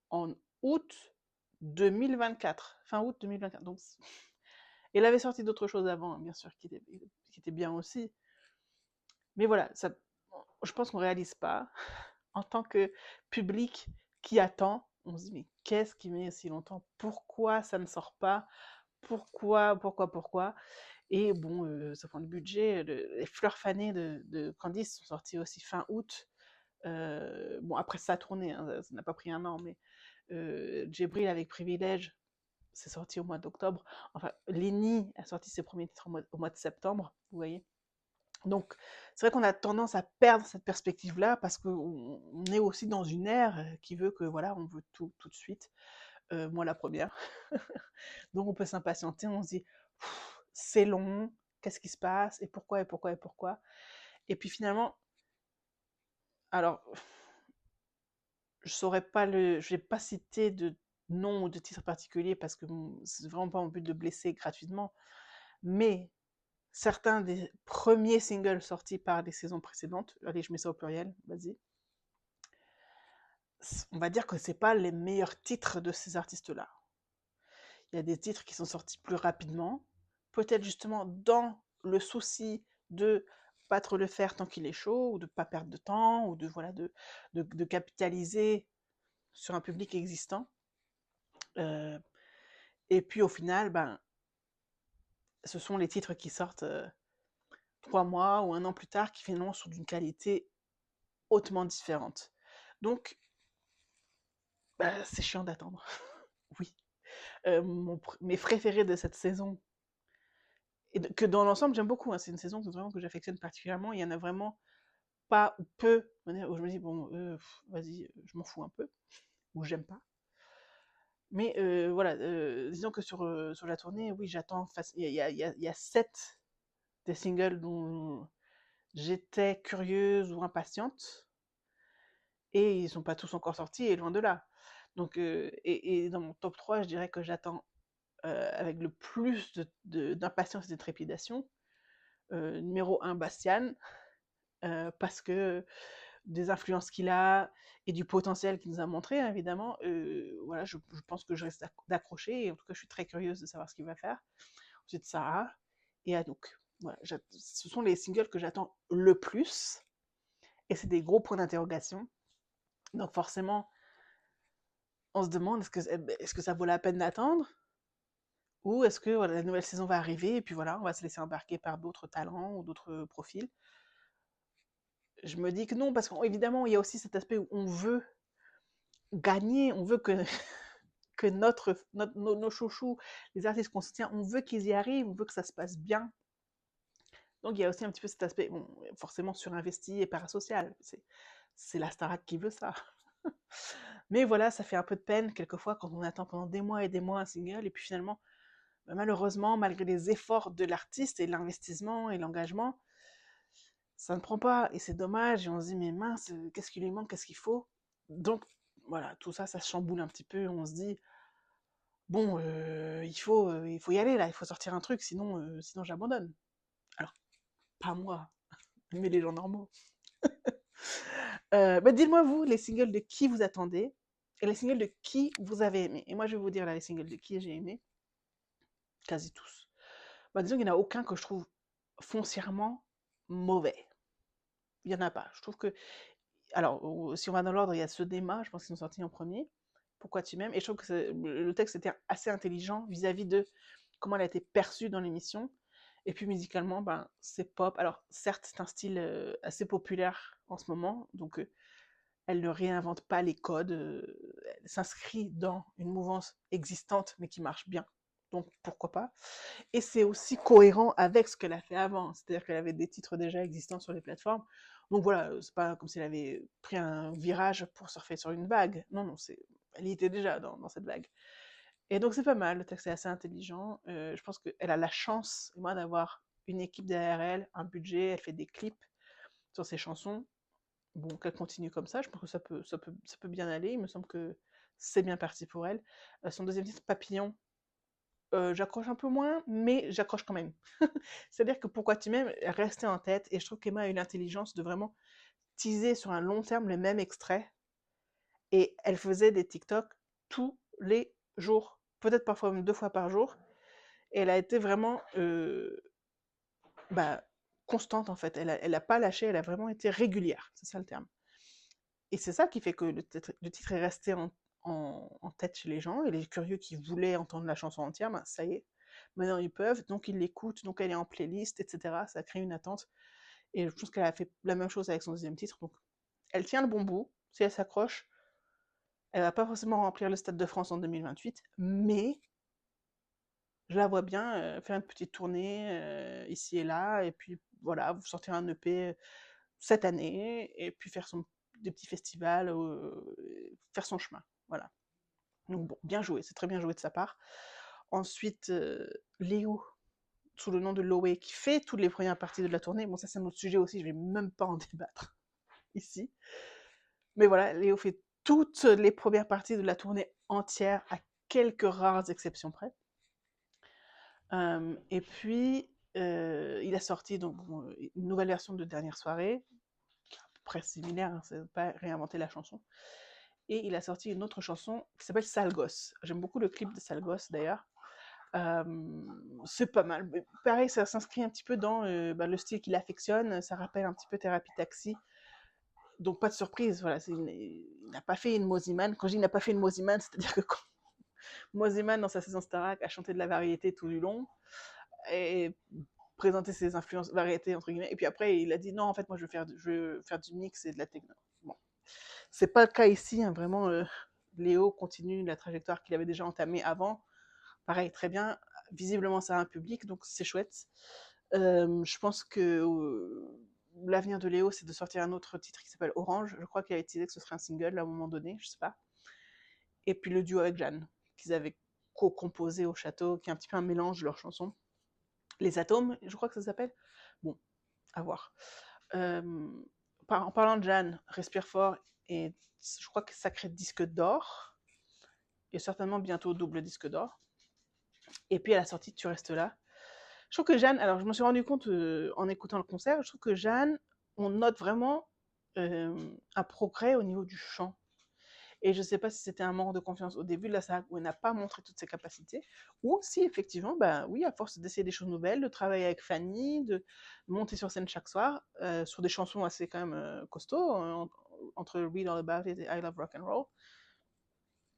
Speaker 1: en août 2024, fin août 2024. Donc, il avait sorti d'autres choses avant, bien sûr, qui étaient bien aussi. Mais voilà, ça, je pense qu'on ne réalise pas. En tant que public qui attend, on se dit, mais qu'est-ce qui met si longtemps? Pourquoi ça ne sort pas? Pourquoi? Et bon, ça prend le budget. Les fleurs fanées de Candice sont sorties aussi fin août. Bon, après ça a tourné, hein, ça n'a pas pris un an, mais Djibril avec Privilège, c'est sorti au mois d'octobre. Enfin, Lénie a sorti ses premiers titres au mois de septembre, vous voyez. Donc, c'est vrai qu'on a tendance à perdre cette perspective-là parce qu'on est aussi dans une ère qui veut que, voilà, on veut tout de suite. Moi, la première. Donc, on peut s'impatienter, on se dit, c'est long, qu'est-ce qui se passe, et pourquoi. Et puis finalement, alors, je vais pas citer de nom ou de titre particulier parce que c'est vraiment pas mon but de blesser gratuitement, mais certains des premiers singles sortis par les saisons précédentes, allez, je mets ça au pluriel, vas-y, on va dire que c'est pas les meilleurs titres de ces artistes-là. Il y a des titres qui sont sortis plus rapidement, peut-être justement dans le souci de pas trop le faire tant qu'il est chaud, ou de pas perdre de temps, ou de voilà de capitaliser sur un public existant. Euh, et puis au final, ben, ce sont les titres qui sortent 3 mois ou un an plus tard qui finalement sont d'une qualité hautement différente. Donc, c'est chiant d'attendre. Oui. Mes préférés de cette saison, et que dans l'ensemble j'aime beaucoup, hein, c'est une saison vraiment que j'affectionne particulièrement. Il y en a vraiment pas ou peu où je me dis, bon, vas-y, je m'en fous un peu, ou j'aime pas. Mais voilà, disons que sur la tournée, oui, j'attends. Il y a 7 des singles dont j'étais curieuse ou impatiente, et ils sont pas tous encore sortis, et loin de là. Donc, et dans mon top 3, je dirais que j'attends avec le plus d'impatience et de trépidation. Numéro 1, Bastian, parce que des influences qu'il a et du potentiel qu'il nous a montré, hein, évidemment, voilà, je pense que je reste d'accrocher, et en tout cas, je suis très curieuse de savoir ce qu'il va faire. Ensuite, Sarah et Anouk. Voilà, ce sont les singles que j'attends le plus, et c'est des gros points d'interrogation. Donc forcément, on se demande est-ce que ça vaut la peine d'attendre, ou est-ce que voilà, la nouvelle saison va arriver et puis voilà, on va se laisser embarquer par d'autres talents ou d'autres profils. Je me dis que non, parce qu'évidemment, il y a aussi cet aspect où on veut gagner, on veut que, que nos chouchous, les artistes qu'on soutient, on veut qu'ils y arrivent, on veut que ça se passe bien. Donc il y a aussi un petit peu cet aspect, bon, forcément surinvesti et parasocial. C'est la Starac qui veut ça. Mais voilà, ça fait un peu de peine quelquefois quand on attend pendant des mois et des mois un single, et puis finalement, malheureusement, malgré les efforts de l'artiste et l'investissement et l'engagement, ça ne prend pas, et c'est dommage, et on se dit, mais mince, qu'est-ce qui lui manque, qu'est-ce qu'il faut. Donc voilà, tout ça, ça se chamboule un petit peu, on se dit, bon, il faut y aller là, il faut sortir un truc, sinon j'abandonne. Alors, pas moi, mais les gens normaux. Dites-moi vous, les singles de qui vous attendez, et les singles de qui vous avez aimé. Et moi, je vais vous dire là, les singles de qui j'ai aimé, quasi tous. Disons qu'il n'y en a aucun que je trouve foncièrement mauvais. Il n'y en a pas. Je trouve que... Alors, si on va dans l'ordre, il y a ceux d'Emma, je pense qu'ils sont sortis en premier. Pourquoi tu m'aimes? Et je trouve que le texte était assez intelligent vis-à-vis de comment elle a été perçue dans l'émission. Et puis musicalement, c'est pop. Alors, certes, c'est un style assez populaire en ce moment, donc elle ne réinvente pas les codes, elle s'inscrit dans une mouvance existante, mais qui marche bien. Donc, pourquoi pas? Et c'est aussi cohérent avec ce qu'elle a fait avant. C'est-à-dire qu'elle avait des titres déjà existants sur les plateformes. Donc voilà, c'est pas comme si elle avait pris un virage pour surfer sur une vague. Non, non, elle y était déjà dans cette vague. Et donc c'est pas mal, le texte est assez intelligent. Je pense qu'elle a la chance, moi, d'avoir une équipe derrière elle, un budget, elle fait des clips sur ses chansons. Bon, qu'elle continue comme ça, je pense que ça peut bien aller. Il me semble que c'est bien parti pour elle. Son deuxième titre, Papillon, j'accroche un peu moins, mais j'accroche quand même. C'est-à-dire que Pourquoi tu m'aimes restait en tête, et je trouve qu'Emma a eu l'intelligence de vraiment teaser sur un long terme le même extrait, et elle faisait des TikTok tous les jours, peut-être parfois même 2 fois par jour, et elle a été vraiment bah, constante en fait. Elle a pas lâché, elle a vraiment été régulière, c'est ça le terme. Et c'est ça qui fait que le titre est resté en tête chez les gens, et les curieux qui voulaient entendre la chanson entière, ça y est, maintenant ils peuvent, donc ils l'écoutent, donc elle est en playlist, etc. Ça crée une attente. Et je pense qu'elle a fait la même chose avec son deuxième titre, donc elle tient le bon bout. Si elle s'accroche, elle va pas forcément remplir le Stade de France en 2028, mais je la vois bien faire une petite tournée ici et là, et puis voilà, vous sortir un EP cette année, et puis faire des petits festivals, faire son chemin. Voilà. Donc bon, bien joué, c'est très bien joué de sa part. Ensuite, Léo, sous le nom de Loé, qui fait toutes les premières parties de la tournée. Bon, ça c'est un autre sujet aussi, je vais même pas en débattre ici. Mais voilà, Léo fait toutes les premières parties de la tournée entière, à quelques rares exceptions près. Et puis, il a sorti donc, une nouvelle version de Dernière Soirée, à peu près similaire, hein, c'est pas réinventer la chanson. Et il a sorti une autre chanson qui s'appelle Sale Gosse. J'aime beaucoup le clip de Sale Gosse d'ailleurs. C'est pas mal. Mais pareil, ça s'inscrit un petit peu dans le style qu'il affectionne. Ça rappelle un petit peu Thérapie Taxi. Donc pas de surprise, voilà. Il n'a pas fait une Mosiman. Quand je dis il n'a pas fait une Mosiman, c'est-à-dire que quand Mosiman, dans sa saison Starac, a chanté de la variété tout du long et présenté ses influences variété, entre guillemets. Et puis après, il a dit non, en fait, moi, je veux faire du mix et de la techno. Bon. C'est pas le cas ici, hein, vraiment. Léo continue la trajectoire qu'il avait déjà entamée avant. Pareil, très bien. Visiblement, ça a un public, donc c'est chouette. Je pense que l'avenir de Léo, c'est de sortir un autre titre qui s'appelle Orange. Je crois qu'il a décidé que ce serait un single à un moment donné, je sais pas. Et puis le duo avec Jeanne, qu'ils avaient co-composé au château, qui est un petit peu un mélange de leurs chansons. Les Atomes, je crois que ça s'appelle. Bon, à voir. En parlant de Jeanne, Respire fort, et je crois que sacré disque d'or, et certainement bientôt double disque d'or. Et puis à la sortie, Tu restes là. Je trouve que Jeanne, alors je me suis rendu compte en écoutant le concert, je trouve que Jeanne, on note vraiment un progrès au niveau du chant. Et je ne sais pas si c'était un manque de confiance au début de la saga où elle n'a pas montré toutes ses capacités, ou si effectivement, bah oui, à force d'essayer des choses nouvelles, de travailler avec Fanny, de monter sur scène chaque soir, sur des chansons assez quand même costauds, entre Read All About It et I Love Rock and Roll,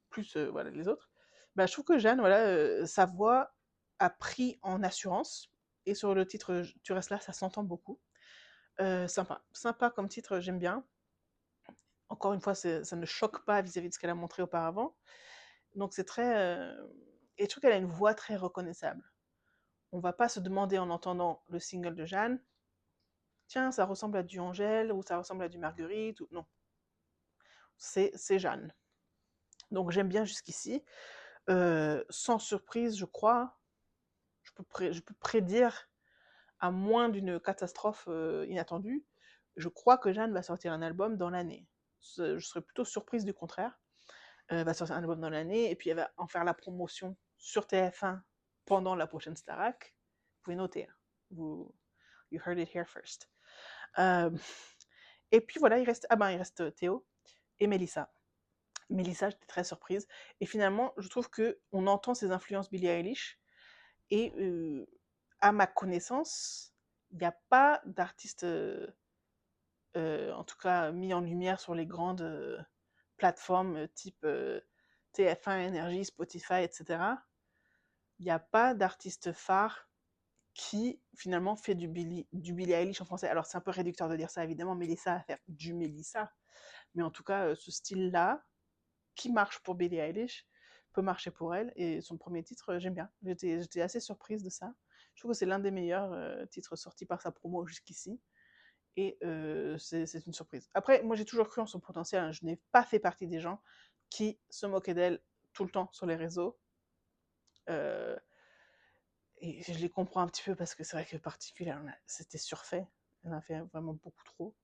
Speaker 1: plus voilà, les autres, bah, je trouve que Jeanne, voilà, sa voix a pris en assurance, et sur le titre Tu restes là, ça s'entend beaucoup. Sympa comme titre, j'aime bien. Encore une fois, ça ne choque pas vis-à-vis de ce qu'elle a montré auparavant. Donc c'est très... Et je trouve qu'elle a une voix très reconnaissable. On va pas se demander en entendant le single de Jeanne, tiens, ça ressemble à du Angèle, ou ça ressemble à du Marguerite, ou... non. C'est Jeanne. Donc j'aime bien jusqu'ici. Sans surprise, je crois, je peux prédire, à moins d'une catastrophe inattendue, je crois que Jeanne va sortir un album dans l'année. Je serais plutôt surprise du contraire. Elle va sortir un album dans l'année, et puis elle va en faire la promotion sur TF1 pendant la prochaine Starac. Vous pouvez noter, hein. You heard it here first. Et puis voilà, il reste Théo et Mélissa. Mélissa, j'étais très surprise. Et finalement, je trouve qu'on entend ses influences Billie Eilish, et à ma connaissance, il n'y a pas d'artiste, en tout cas mis en lumière sur les grandes plateformes type TF1, Énergie, Spotify, etc. Il n'y a pas d'artiste phare qui finalement fait du Billie Eilish en français. Alors c'est un peu réducteur de dire ça, évidemment, Mélissa à faire du Mélissa, mais en tout cas ce style-là, qui marche pour Billie Eilish, peut marcher pour elle, et son premier titre, j'aime bien. J'étais assez surprise de ça. Je trouve que c'est l'un des meilleurs titres sortis par sa promo jusqu'ici, et c'est une surprise. Après, moi j'ai toujours cru en son potentiel, hein. Je n'ai pas fait partie des gens qui se moquaient d'elle tout le temps sur les réseaux. Et je les comprends un petit peu, parce que c'est vrai que particulièrement, c'était surfait. Elle en a fait vraiment beaucoup trop.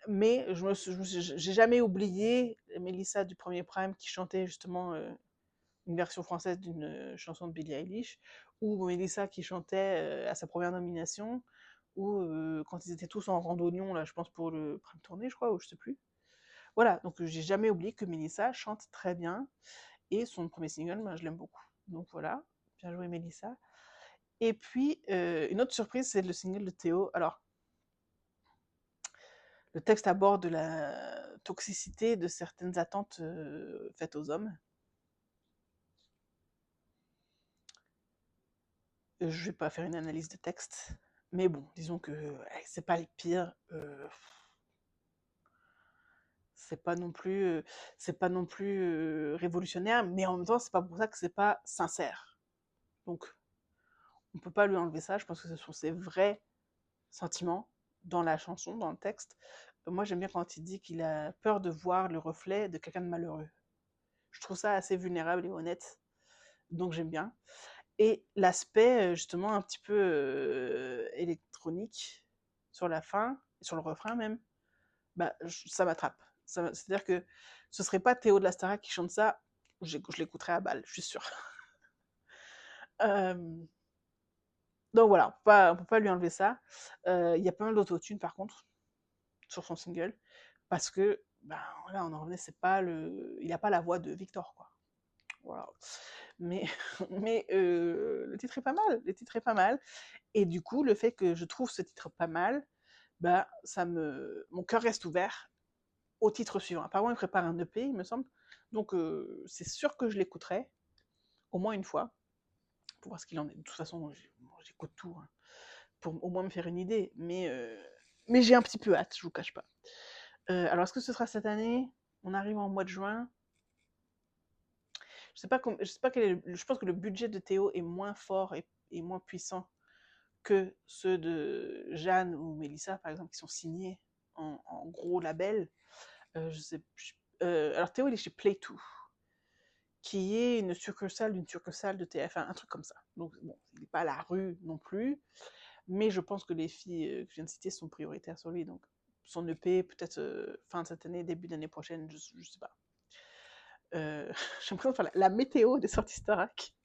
Speaker 1: Mais j'ai jamais oublié Mélissa du premier Prime qui chantait justement une version française d'une chanson de Billie Eilish, ou Mélissa qui chantait à sa première nomination, ou quand ils étaient tous en randonnion, là, je pense pour le Prime Tournée, je crois, ou je sais plus. Voilà, donc j'ai jamais oublié que Mélissa chante très bien, et son premier single, je l'aime beaucoup. Donc voilà, bien joué Mélissa. Et puis, une autre surprise, c'est le single de Théo. Alors, le texte aborde la toxicité de certaines attentes faites aux hommes. Je vais pas faire une analyse de texte, mais bon, disons que c'est pas le pire. C'est pas non plus, révolutionnaire, mais en même temps, c'est pas pour ça que c'est pas sincère. Donc, on peut pas lui enlever ça. Je pense que ce sont ses vrais sentiments dans la chanson, dans le texte. Moi, j'aime bien quand il dit qu'il a peur de voir le reflet de quelqu'un de malheureux. Je trouve ça assez vulnérable et honnête, donc j'aime bien. Et l'aspect, justement, un petit peu électronique sur la fin, sur le refrain même, bah, ça m'attrape. C'est-à-dire que ce serait pas Théo de la Starac qui chante ça, je l'écouterais à balle, je suis sûre. Euh, donc voilà, on peut pas lui enlever ça. Il y a pas mal d'autotune par contre sur son single, parce que ben là on en revenait, il a pas la voix de Victor quoi. Voilà. Mais le titre est pas mal, le titre est pas mal. Et du coup, le fait que je trouve ce titre pas mal, bah mon cœur reste ouvert au titre suivant. Apparemment, il prépare un EP, il me semble. Donc c'est sûr que je l'écouterai au moins une fois pour voir ce qu'il en est. De toute façon, j'écoute tout hein, pour au moins me faire une idée. Mais j'ai un petit peu hâte, je vous cache pas. Alors, est-ce que ce sera cette année? On arrive en mois de juin. Je sais pas je pense que le budget de Théo est moins fort et moins puissant que ceux de Jeanne ou Mélissa, par exemple, qui sont signés en gros label. Je sais, alors Théo, il est chez Play2, qui est une succursale de TF1, un truc comme ça. Donc, bon, il n'est pas à la rue non plus, mais je pense que les filles que je viens de citer sont prioritaires sur lui. Donc, son EP, peut-être fin de cette année, début d'année prochaine, je sais pas. J'ai l'impression de faire la météo des sorties Starac.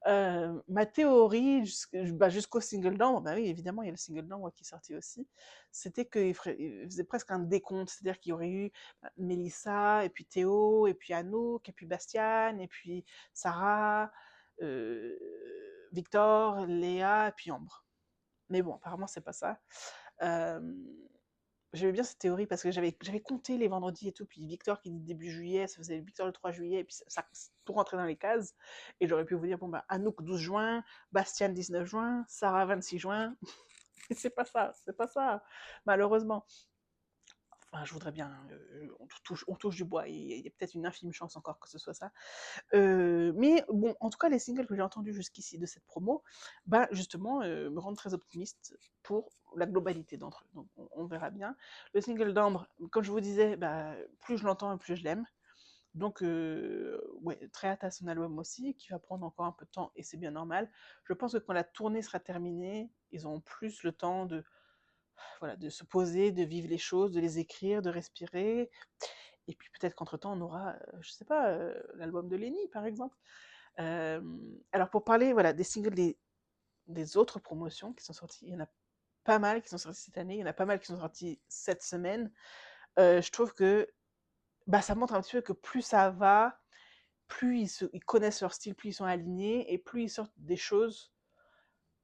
Speaker 1: Ma théorie, jusqu'au single d'Ambre, bah oui, évidemment, il y a le single d'Ambre qui est sorti aussi, c'était qu'il faisait presque un décompte, c'est-à-dire qu'il y aurait eu Mélissa, et puis Théo, et puis Anouk, et puis Bastiane, et puis Sarah, euh, Victor, Léa, et puis Ambre. Mais bon, apparemment, c'est pas ça. Euh, J'aimais bien cette théorie parce que j'avais compté les vendredis et tout, puis Victor qui dit début juillet, ça faisait Victor le 3 juillet, et puis tout rentrait dans les cases. Et j'aurais pu vous dire, bon, bah, Anouk 12 juin, Bastien 19 juin, Sarah 26 juin. Et c'est pas ça, malheureusement. Enfin, je voudrais bien, on touche du bois, il y a peut-être une infime chance encore que ce soit ça. Mais bon, en tout cas, les singles que j'ai entendus jusqu'ici de cette promo, bah, justement, me rendent très optimiste pour la globalité d'entre eux. Donc, on verra bien. Le single d'Ambre, comme je vous disais, bah, plus je l'entends, plus je l'aime. Donc, ouais, très hâte à son album aussi, qui va prendre encore un peu de temps, et c'est bien normal. Je pense que quand la tournée sera terminée, ils auront plus le temps voilà, de se poser, de vivre les choses, de les écrire, de respirer. Et puis peut-être qu'entre-temps, on aura, je sais pas, l'album de Lenny, par exemple. Alors pour parler voilà, des singles des autres promotions qui sont sorties, il y en a pas mal qui sont sortis cette année, il y en a pas mal qui sont sortis cette semaine. Je trouve que bah, ça montre un petit peu que plus ça va, plus ils connaissent leur style, plus ils sont alignés, et plus ils sortent des choses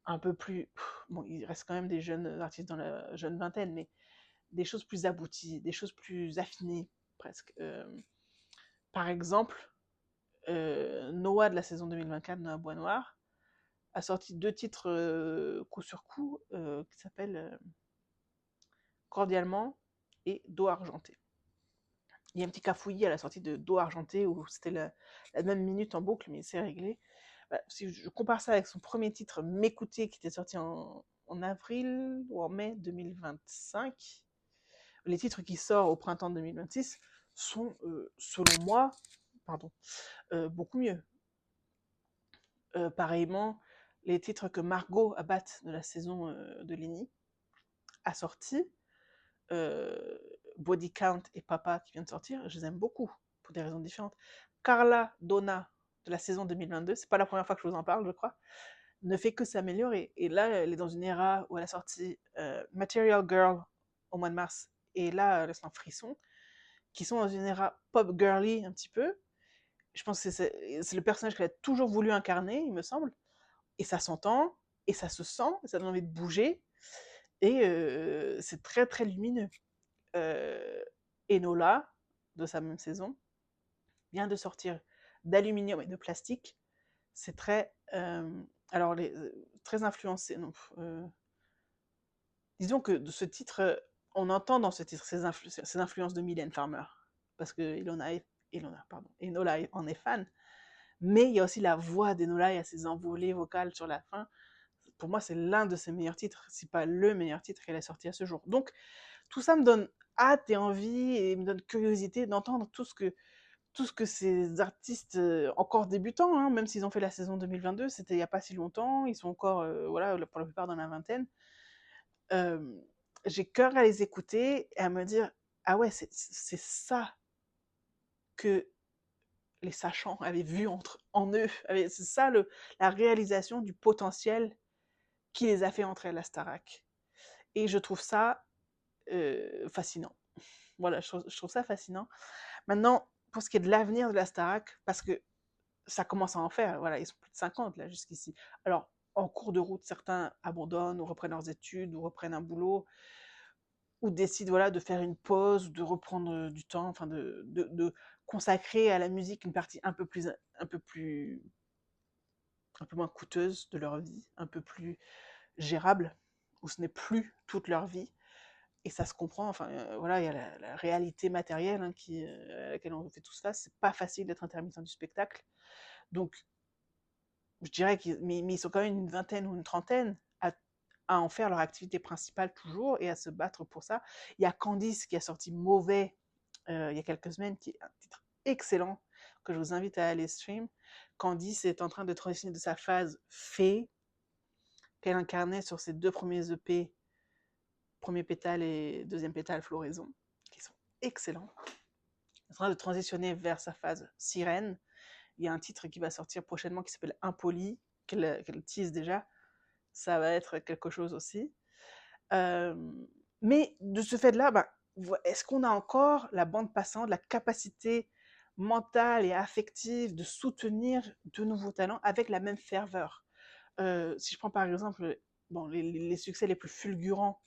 Speaker 1: un peu plus... Bon, il reste quand même des jeunes artistes dans la jeune vingtaine, mais des choses plus abouties, des choses plus affinées, presque. Par exemple, Noah de la saison 2024, Noah Bois Noir, a sorti 2 titres coup sur coup qui s'appellent Cordialement et Dos Argenté. Il y a un petit cafouillis à la sortie de Dos Argenté où c'était la même minute en boucle, mais c'est réglé. Bah, si je compare ça avec son premier titre, M'écouter, qui était sorti en avril ou en mai 2025, les titres qui sortent au printemps 2026 sont, selon moi, pardon, beaucoup mieux. Pareillement, les titres que Margot Abat de la saison de Lenny a sorti, Body Count et Papa qui vient de sortir, je les aime beaucoup pour des raisons différentes. Carla Donna de la saison 2022, c'est pas la première fois que je vous en parle, je crois, ne fait que s'améliorer. Et là, elle est dans une era où elle a sorti Material Girl au mois de mars, et là, elle est en frisson, qui sont dans une era pop girly un petit peu. Je pense que c'est le personnage qu'elle a toujours voulu incarner, il me semble. Et ça s'entend, et ça se sent, et ça donne envie de bouger, et c'est très très lumineux. Enola, de sa même saison, vient de sortir d'aluminium et de plastique. C'est très, alors très influencé. Non, disons que de ce titre, on entend dans ce titre ces influences de Mylène Farmer, parce que Enola en est fan, mais il y a aussi la voix d'Enola, il y a ses envolées vocales sur la fin. Pour moi, c'est l'un de ses meilleurs titres, si pas le meilleur titre qu'elle a sorti à ce jour. Donc, tout ça me donne hâte et envie et me donne curiosité d'entendre tout ce que ces artistes encore débutants, hein, même s'ils ont fait la saison 2022, c'était il n'y a pas si longtemps, ils sont encore, voilà, pour la plupart dans la vingtaine. Euh, j'ai cœur à les écouter et à me dire, ah ouais, c'est ça que les sachants avaient vu en eux. C'est ça la réalisation du potentiel qui les a fait entrer à la Starac. Et je trouve ça fascinant. Voilà, je trouve ça fascinant. Maintenant, pour ce qui est de l'avenir de la Starac, parce que ça commence à en faire, voilà, ils sont plus de 50 là jusqu'ici. Alors, en cours de route, certains abandonnent ou reprennent leurs études ou reprennent un boulot ou décident voilà, de faire une pause ou de reprendre du temps, enfin de consacrer à la musique une partie un peu moins coûteuse de leur vie, un peu plus gérable, où ce n'est plus toute leur vie. Et ça se comprend, enfin voilà, il y a la réalité matérielle hein, à laquelle on fait tous face. C'est pas facile d'être intermittent du spectacle. Donc, je dirais mais ils sont quand même une vingtaine ou une trentaine à en faire leur activité principale toujours et à se battre pour ça. Il y a Candice qui a sorti Mauvais il y a quelques semaines, qui est un titre excellent que je vous invite à aller stream. Candice est en train de transitionner de sa phase fée qu'elle incarnait sur ses 2 premiers EP, premier pétale et deuxième pétale floraison, qui sont excellents. Elle est en train de transitionner vers sa phase sirène. Il y a un titre qui va sortir prochainement qui s'appelle Impoli, qu'elle tease déjà. Ça va être quelque chose aussi. Mais de ce fait-là, est-ce qu'on a encore la bande passante, la capacité mentale et affective de soutenir de nouveaux talents avec la même ferveur? Si je prends par exemple les succès les plus fulgurants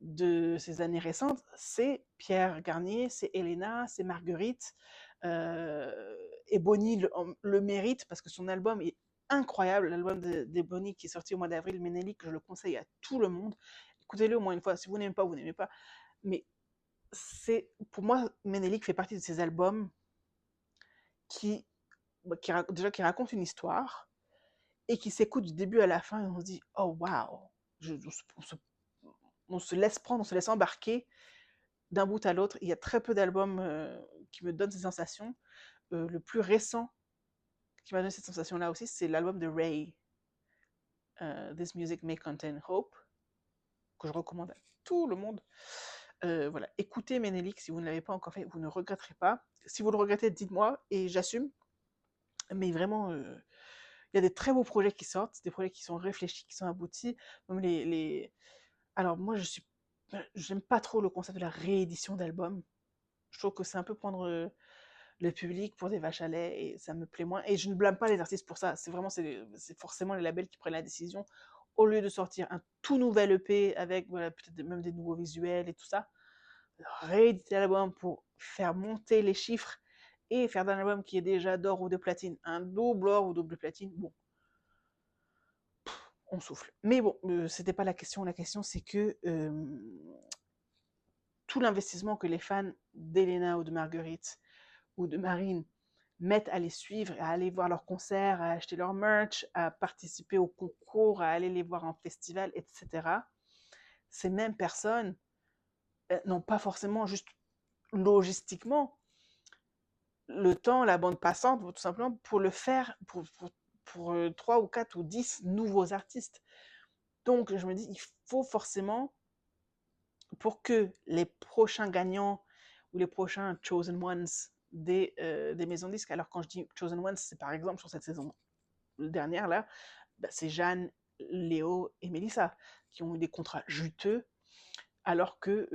Speaker 1: de ces années récentes, c'est Pierre Garnier, c'est Elena, c'est Marguerite. Et Bonnie le mérite parce que son album est incroyable, l'album d'Ebony qui est sorti au mois d'avril, Ménélique, je le conseille à tout le monde. Écoutez-le au moins une fois, si vous n'aimez pas, vous n'aimez pas. Mais pour moi, Ménélique fait partie de ces albums qui qui racontent une histoire et qui s'écoutent du début à la fin et on se dit, oh waouh, on se laisse prendre, on se laisse embarquer d'un bout à l'autre. Il y a très peu d'albums qui me donnent ces sensations. Le plus récent qui m'a donné cette sensation-là aussi, c'est l'album de Ray, This Music May Contain Hope, que je recommande à tout le monde. Voilà, écoutez Ménélique si vous ne l'avez pas encore fait, vous ne regretterez pas. Si vous le regrettez, dites-moi et j'assume. Mais vraiment, il y a des très beaux projets qui sortent, des projets qui sont réfléchis, qui sont aboutis. Même Alors moi, j'aime pas trop le concept de la réédition d'albums. Je trouve que c'est un peu prendre le public pour des vaches à lait et ça me plaît moins. Et je ne blâme pas les artistes pour ça. C'est forcément les labels qui prennent la décision. Au lieu de sortir un tout nouvel EP avec voilà, peut-être même des nouveaux visuels et tout ça, rééditer l'album pour faire monter les chiffres et faire d'un album qui est déjà d'or ou de platine un double or ou double platine, bon, on souffle. Mais bon, c'était pas la question. La question, c'est que tout l'investissement que les fans d'Elena ou de Marguerite ou de Marine mettent à les suivre, à aller voir leurs concerts, à acheter leur merch, à participer au concours, à aller les voir en festival, etc. Ces mêmes personnes n'ont pas forcément juste logistiquement le temps, la bande passante, tout simplement pour le faire pour 3 ou 4 ou 10 nouveaux artistes. Donc je me dis, il faut forcément, pour que les prochains gagnants ou les prochains chosen ones des maisons de disques, alors quand je dis chosen ones, c'est par exemple sur cette saison dernière là, c'est Jeanne, Léo et Mélissa qui ont eu des contrats juteux alors que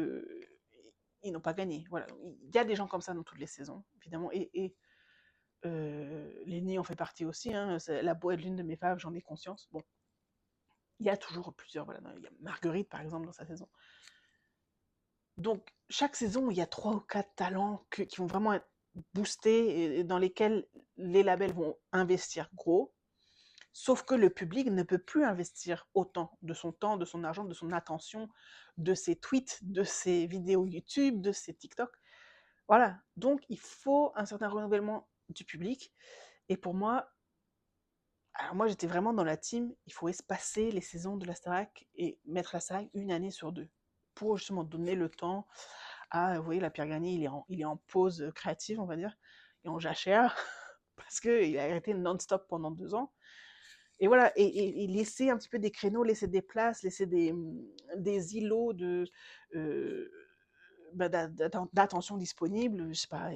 Speaker 1: ils n'ont pas gagné. Voilà, il y a des gens comme ça dans toutes les saisons, évidemment, et Lenny en fait partie aussi. Hein, la Beau est l'une de mes faves, j'en ai conscience. Bon, il y a toujours plusieurs. Voilà, il y a Marguerite par exemple dans sa saison. Donc chaque saison, il y a 3 ou 4 talents qui vont vraiment être boostés et dans lesquels les labels vont investir gros. Sauf que le public ne peut plus investir autant de son temps, de son argent, de son attention, de ses tweets, de ses vidéos YouTube, de ses TikTok. Voilà. Donc, il faut un certain renouvellement du public. Et pour moi, alors moi, j'étais vraiment dans la team, il faut espacer les saisons de la Starac et mettre la Starac une année sur 2. Pour justement donner le temps à, vous voyez, la Pierre Gagné, il est en pause créative, on va dire, et en jachère, parce qu'il a arrêté non-stop pendant 2 ans. Et voilà, et laisser un petit peu des créneaux, laisser des places, laisser des îlots d'attention disponible, je sais pas,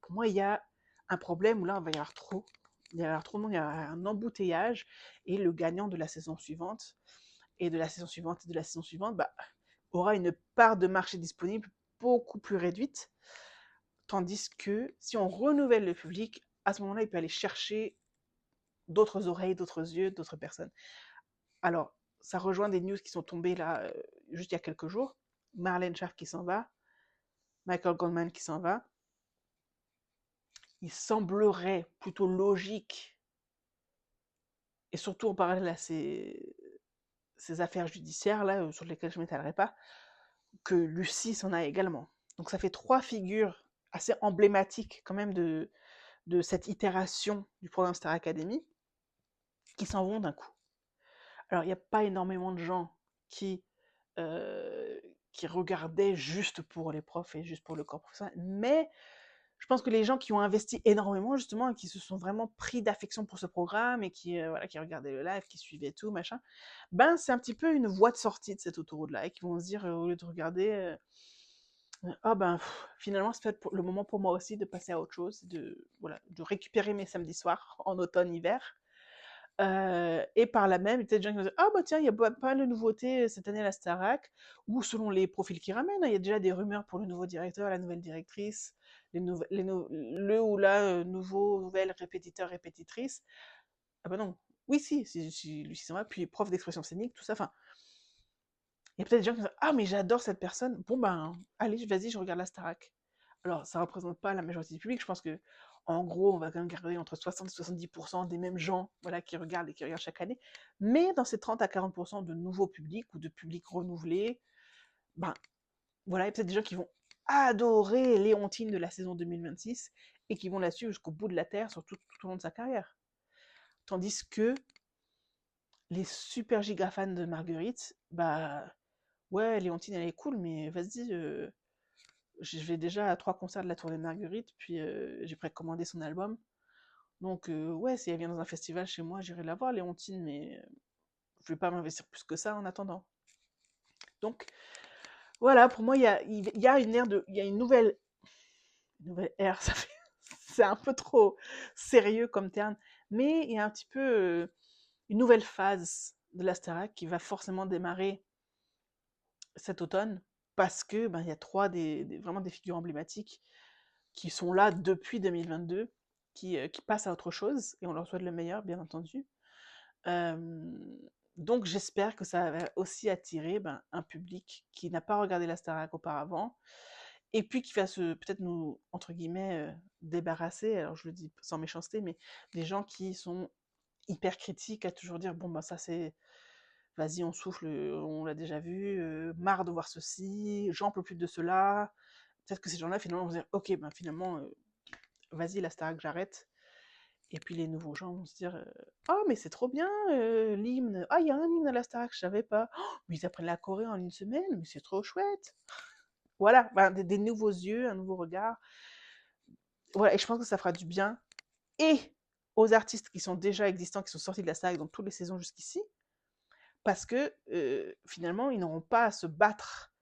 Speaker 1: pour moi, il y a un problème où là, il va y avoir trop. Il va y avoir trop de monde, il y a un embouteillage et le gagnant de la saison suivante et de la saison suivante et de la saison suivante, bah, aura une part de marché disponible beaucoup plus réduite. Tandis que si on renouvelle le public, à ce moment-là, il peut aller chercher d'autres oreilles, d'autres yeux, d'autres personnes. Alors, ça rejoint des news qui sont tombées là, juste il y a quelques jours. Marlène Schaff qui s'en va, Michael Goldman qui s'en va. Il semblerait plutôt logique, et surtout en parallèle à ces affaires judiciaires là, sur lesquelles je ne m'étalerai pas, que Lucie s'en a également. Donc ça fait 3 figures assez emblématiques quand même de cette itération du programme Star Academy qui s'en vont d'un coup. Alors il n'y a pas énormément de gens qui, qui regardaient juste pour les profs et juste pour le corps professionnel, mais je pense que les gens qui ont investi énormément justement et qui se sont vraiment pris d'affection pour ce programme et qui, voilà, qui regardaient le live, qui suivaient tout, machin, ben c'est un petit peu une voie de sortie de cette autoroute-là et qui vont se dire, au lieu de regarder, ah ben finalement c'est peut-être le moment pour moi aussi de passer à autre chose, de, voilà, de récupérer mes samedis soirs en automne-hiver. Et par là même, il y a peut-être des gens qui vont dire, ah bah tiens, il y a pas mal de nouveautés cette année à la Starac, ou selon les profils qu'ils ramènent, hein, il y a déjà des rumeurs pour le nouveau directeur, la nouvelle directrice, le ou la nouvelle répétiteur, répétitrice. Ah bah non, oui si Lucie s'en va, puis prof d'expression scénique, tout ça, enfin, il y a peut-être des gens qui vont dire, ah mais j'adore cette personne, bon ben, allez, vas-y, je regarde la Starac. Alors, ça représente pas la majorité du public. Je pense que, en gros, on va quand même garder entre 60 et 70% des mêmes gens, voilà, qui regardent et qui regardent chaque année. Mais dans ces 30 à 40% de nouveaux publics ou de publics renouvelés, ben voilà, il y a peut-être des gens qui vont adorer Léontine de la saison 2026 et qui vont la suivre jusqu'au bout de la terre sur tout au long de sa carrière. Tandis que les super giga fans de Marguerite, bah ouais, Léontine elle est cool, mais vas-y, je vais déjà à 3 concerts de la tournée de Marguerite, puis j'ai précommandé son album. Donc, ouais, si elle vient dans un festival chez moi, j'irai la voir, Léontine, mais je vais pas m'investir plus que ça en attendant. Donc, voilà, pour moi, il y a une ère il y a une nouvelle ère, ça fait, c'est un peu trop sérieux comme terme, mais il y a un petit peu une nouvelle phase de la Starac qui va forcément démarrer cet automne, parce que ben, il y a vraiment des figures emblématiques qui sont là depuis 2022, qui passent à autre chose, et on leur souhaite le meilleur, bien entendu. Euh, donc j'espère que ça va aussi attirer ben, un public qui n'a pas regardé la Starac auparavant, et puis qui va peut-être nous, entre guillemets, débarrasser, alors je le dis sans méchanceté, mais des gens qui sont hyper critiques à toujours dire, bon ben ça c'est, vas-y on souffle, on l'a déjà vu, marre de voir ceci, j'en peux plus de cela. Peut-être que ces gens-là finalement vont se dire, ok, ben finalement, vas-y la Starac j'arrête. Et puis les nouveaux gens vont se dire, oh mais c'est trop bien l'hymne, ah il y a un hymne à la Starac, je savais pas, oh, mais ils apprennent la Corée en une semaine, mais c'est trop chouette. Voilà, ben, des nouveaux yeux, un nouveau regard. Voilà, et je pense que ça fera du bien et aux artistes qui sont déjà existants, qui sont sortis de la Starac dans toutes les saisons jusqu'ici, parce que finalement ils n'auront pas à se battre,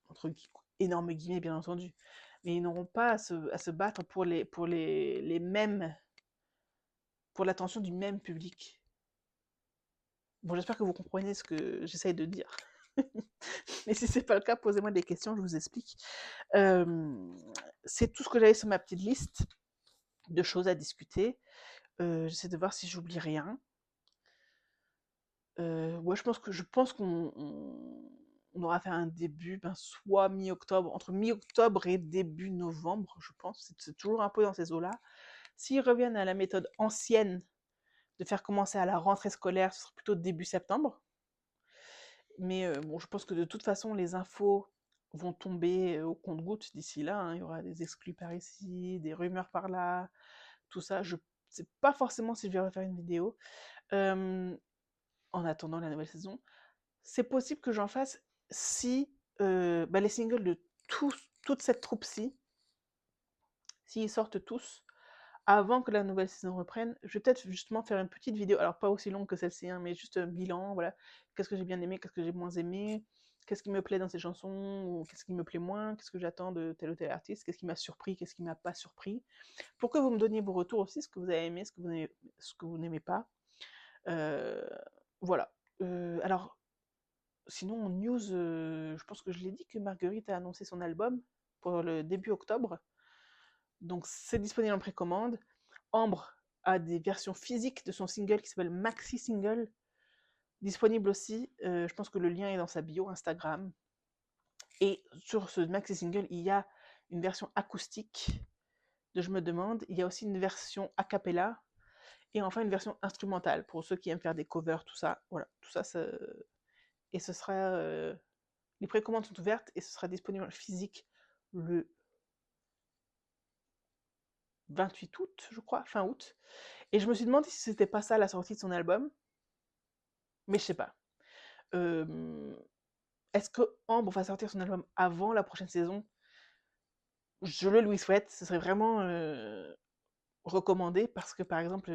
Speaker 1: entre énormes guillemets bien entendu, mais ils n'auront pas à se battre pour les mêmes, pour l'attention du même public. Bon, j'espère que vous comprenez ce que j'essaye de dire. Mais si c'est pas le cas, posez-moi des questions, je vous explique. C'est tout ce que j'avais sur ma petite liste de choses à discuter. J'essaie de voir si j'oublie rien. Ouais, je pense qu'on aura fait un début, ben, soit mi-octobre, entre mi-octobre et début novembre, je pense. C'est toujours un peu dans ces eaux-là. S'ils reviennent à la méthode ancienne de faire commencer à la rentrée scolaire, ce sera plutôt début septembre. Mais bon, je pense que de toute façon, les infos vont tomber au compte-gouttes d'ici là, hein. Il y aura des exclus par ici, des rumeurs par là, tout ça. Je sais pas forcément si je vais refaire une vidéo en attendant la nouvelle saison. C'est possible que j'en fasse si bah, les singles de toute cette troupe-ci, s'ils sortent tous, avant que la nouvelle saison reprenne, je vais peut-être justement faire une petite vidéo, alors pas aussi longue que celle-ci, hein, mais juste un bilan, voilà, qu'est-ce que j'ai bien aimé, qu'est-ce que j'ai moins aimé, qu'est-ce qui me plaît dans ces chansons, ou qu'est-ce qui me plaît moins, qu'est-ce que j'attends de tel ou tel artiste, qu'est-ce qui m'a surpris, qu'est-ce qui m'a pas surpris, pour que vous me donniez vos retours aussi, ce que vous avez aimé, ce que vous n'aimez pas. Euh, voilà. Alors, sinon, en news, je pense que je l'ai dit que Marguerite a annoncé son album pour le début octobre. Donc, c'est disponible en précommande. Ambre a des versions physiques de son single qui s'appelle Maxi Single, disponible aussi. Je pense que le lien est dans sa bio Instagram. Et sur ce maxi single, il y a une version acoustique de Je me demande. Il y a aussi une version a cappella. Et enfin une version instrumentale pour ceux qui aiment faire des covers, tout ça. Voilà, tout ça. Et ce sera. Les précommandes sont ouvertes et ce sera disponible en physique le 28 août, je crois, fin août. Et je me suis demandé si c'était pas ça la sortie de son album, mais je sais pas. Est-ce que Ambre va sortir son album avant la prochaine saison? Je le lui souhaite, ce serait vraiment recommandé parce que par exemple,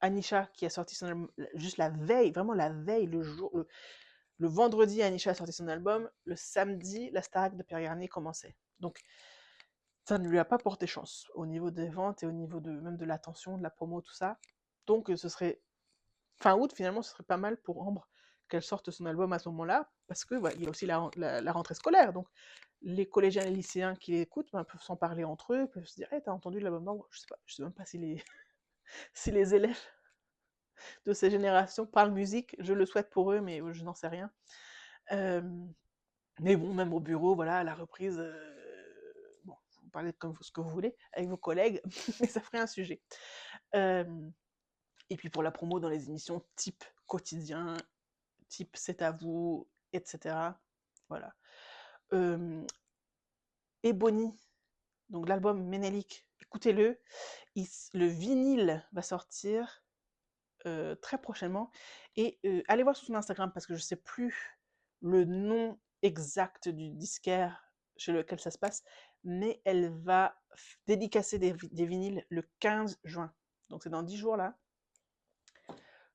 Speaker 1: Anisha qui a sorti son album juste la veille, vraiment la veille, le vendredi, Anisha a sorti son album, le samedi, la Starac de Pierre Garnier commençait. Donc ça ne lui a pas porté chance au niveau des ventes et au niveau même de l'attention, de la promo, tout ça. Donc ce serait fin août, finalement, ce serait pas mal pour Ambre qu'elle sorte son album à ce moment-là, parce que il y a aussi la rentrée scolaire. Donc les collégiens et les lycéens qui l'écoutent peuvent s'en parler entre eux, peuvent se dire hey, t'as entendu l'album d'Ambre? Je sais même pas si si les élèves de ces générations parlent musique, je le souhaite pour eux, mais je n'en sais rien. Mais bon, même au bureau, voilà, à la reprise, bon, vous parlez comme ce que vous voulez avec vos collègues, mais ça ferait un sujet. Et puis pour la promo dans les émissions type quotidien, type c'est à vous, etc. Voilà. Ebony, donc l'album Ménélique, écoutez-le. Le vinyle va sortir très prochainement. Et allez voir sur son Instagram parce que je ne sais plus le nom exact du disquaire chez lequel ça se passe, mais elle va dédicacer des vinyles le 15 juin. Donc c'est dans 10 jours là.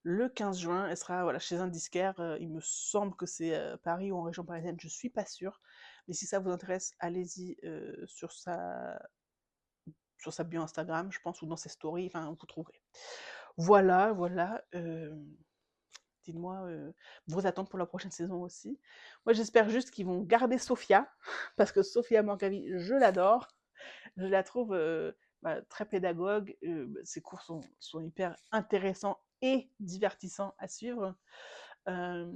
Speaker 1: Le 15 juin, elle sera voilà, chez un disquaire. Il me semble que c'est Paris ou en région parisienne, je ne suis pas sûre. Mais si ça vous intéresse, allez-y sur sa bio Instagram, je pense, ou dans ses stories, enfin, vous trouverez. Voilà, voilà. Dites-moi vos attentes pour la prochaine saison aussi. Moi, j'espère juste qu'ils vont garder Sophia, parce que Sophia Morgavi, je l'adore. Je la trouve très pédagogue. Ses cours sont hyper intéressants et divertissants à suivre. Là,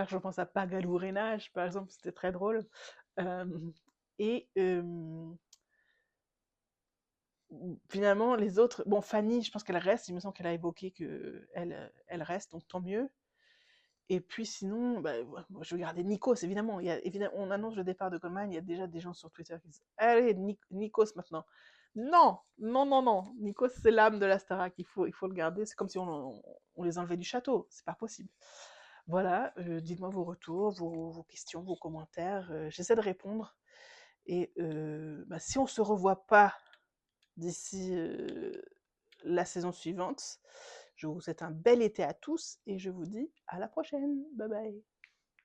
Speaker 1: je pense à Pagalou Rénage, par exemple, c'était très drôle. Et finalement, les autres... Bon, Fanny, je pense qu'elle reste. Il me semble qu'elle a évoqué qu'elle reste, donc tant mieux. Et puis sinon, moi, je vais garder Nikos, évidemment. On annonce le départ de Coleman, il y a déjà des gens sur Twitter qui disent allez, Nikos maintenant. Non, non, non, non. Nikos, c'est l'âme de la Starac, il faut le garder. C'est comme si on les enlevait du château, c'est pas possible. Voilà, dites-moi vos retours, vos questions, vos commentaires. J'essaie de répondre. Et si on se revoit pas d'ici la saison suivante, je vous souhaite un bel été à tous et je vous dis à la prochaine. Bye bye.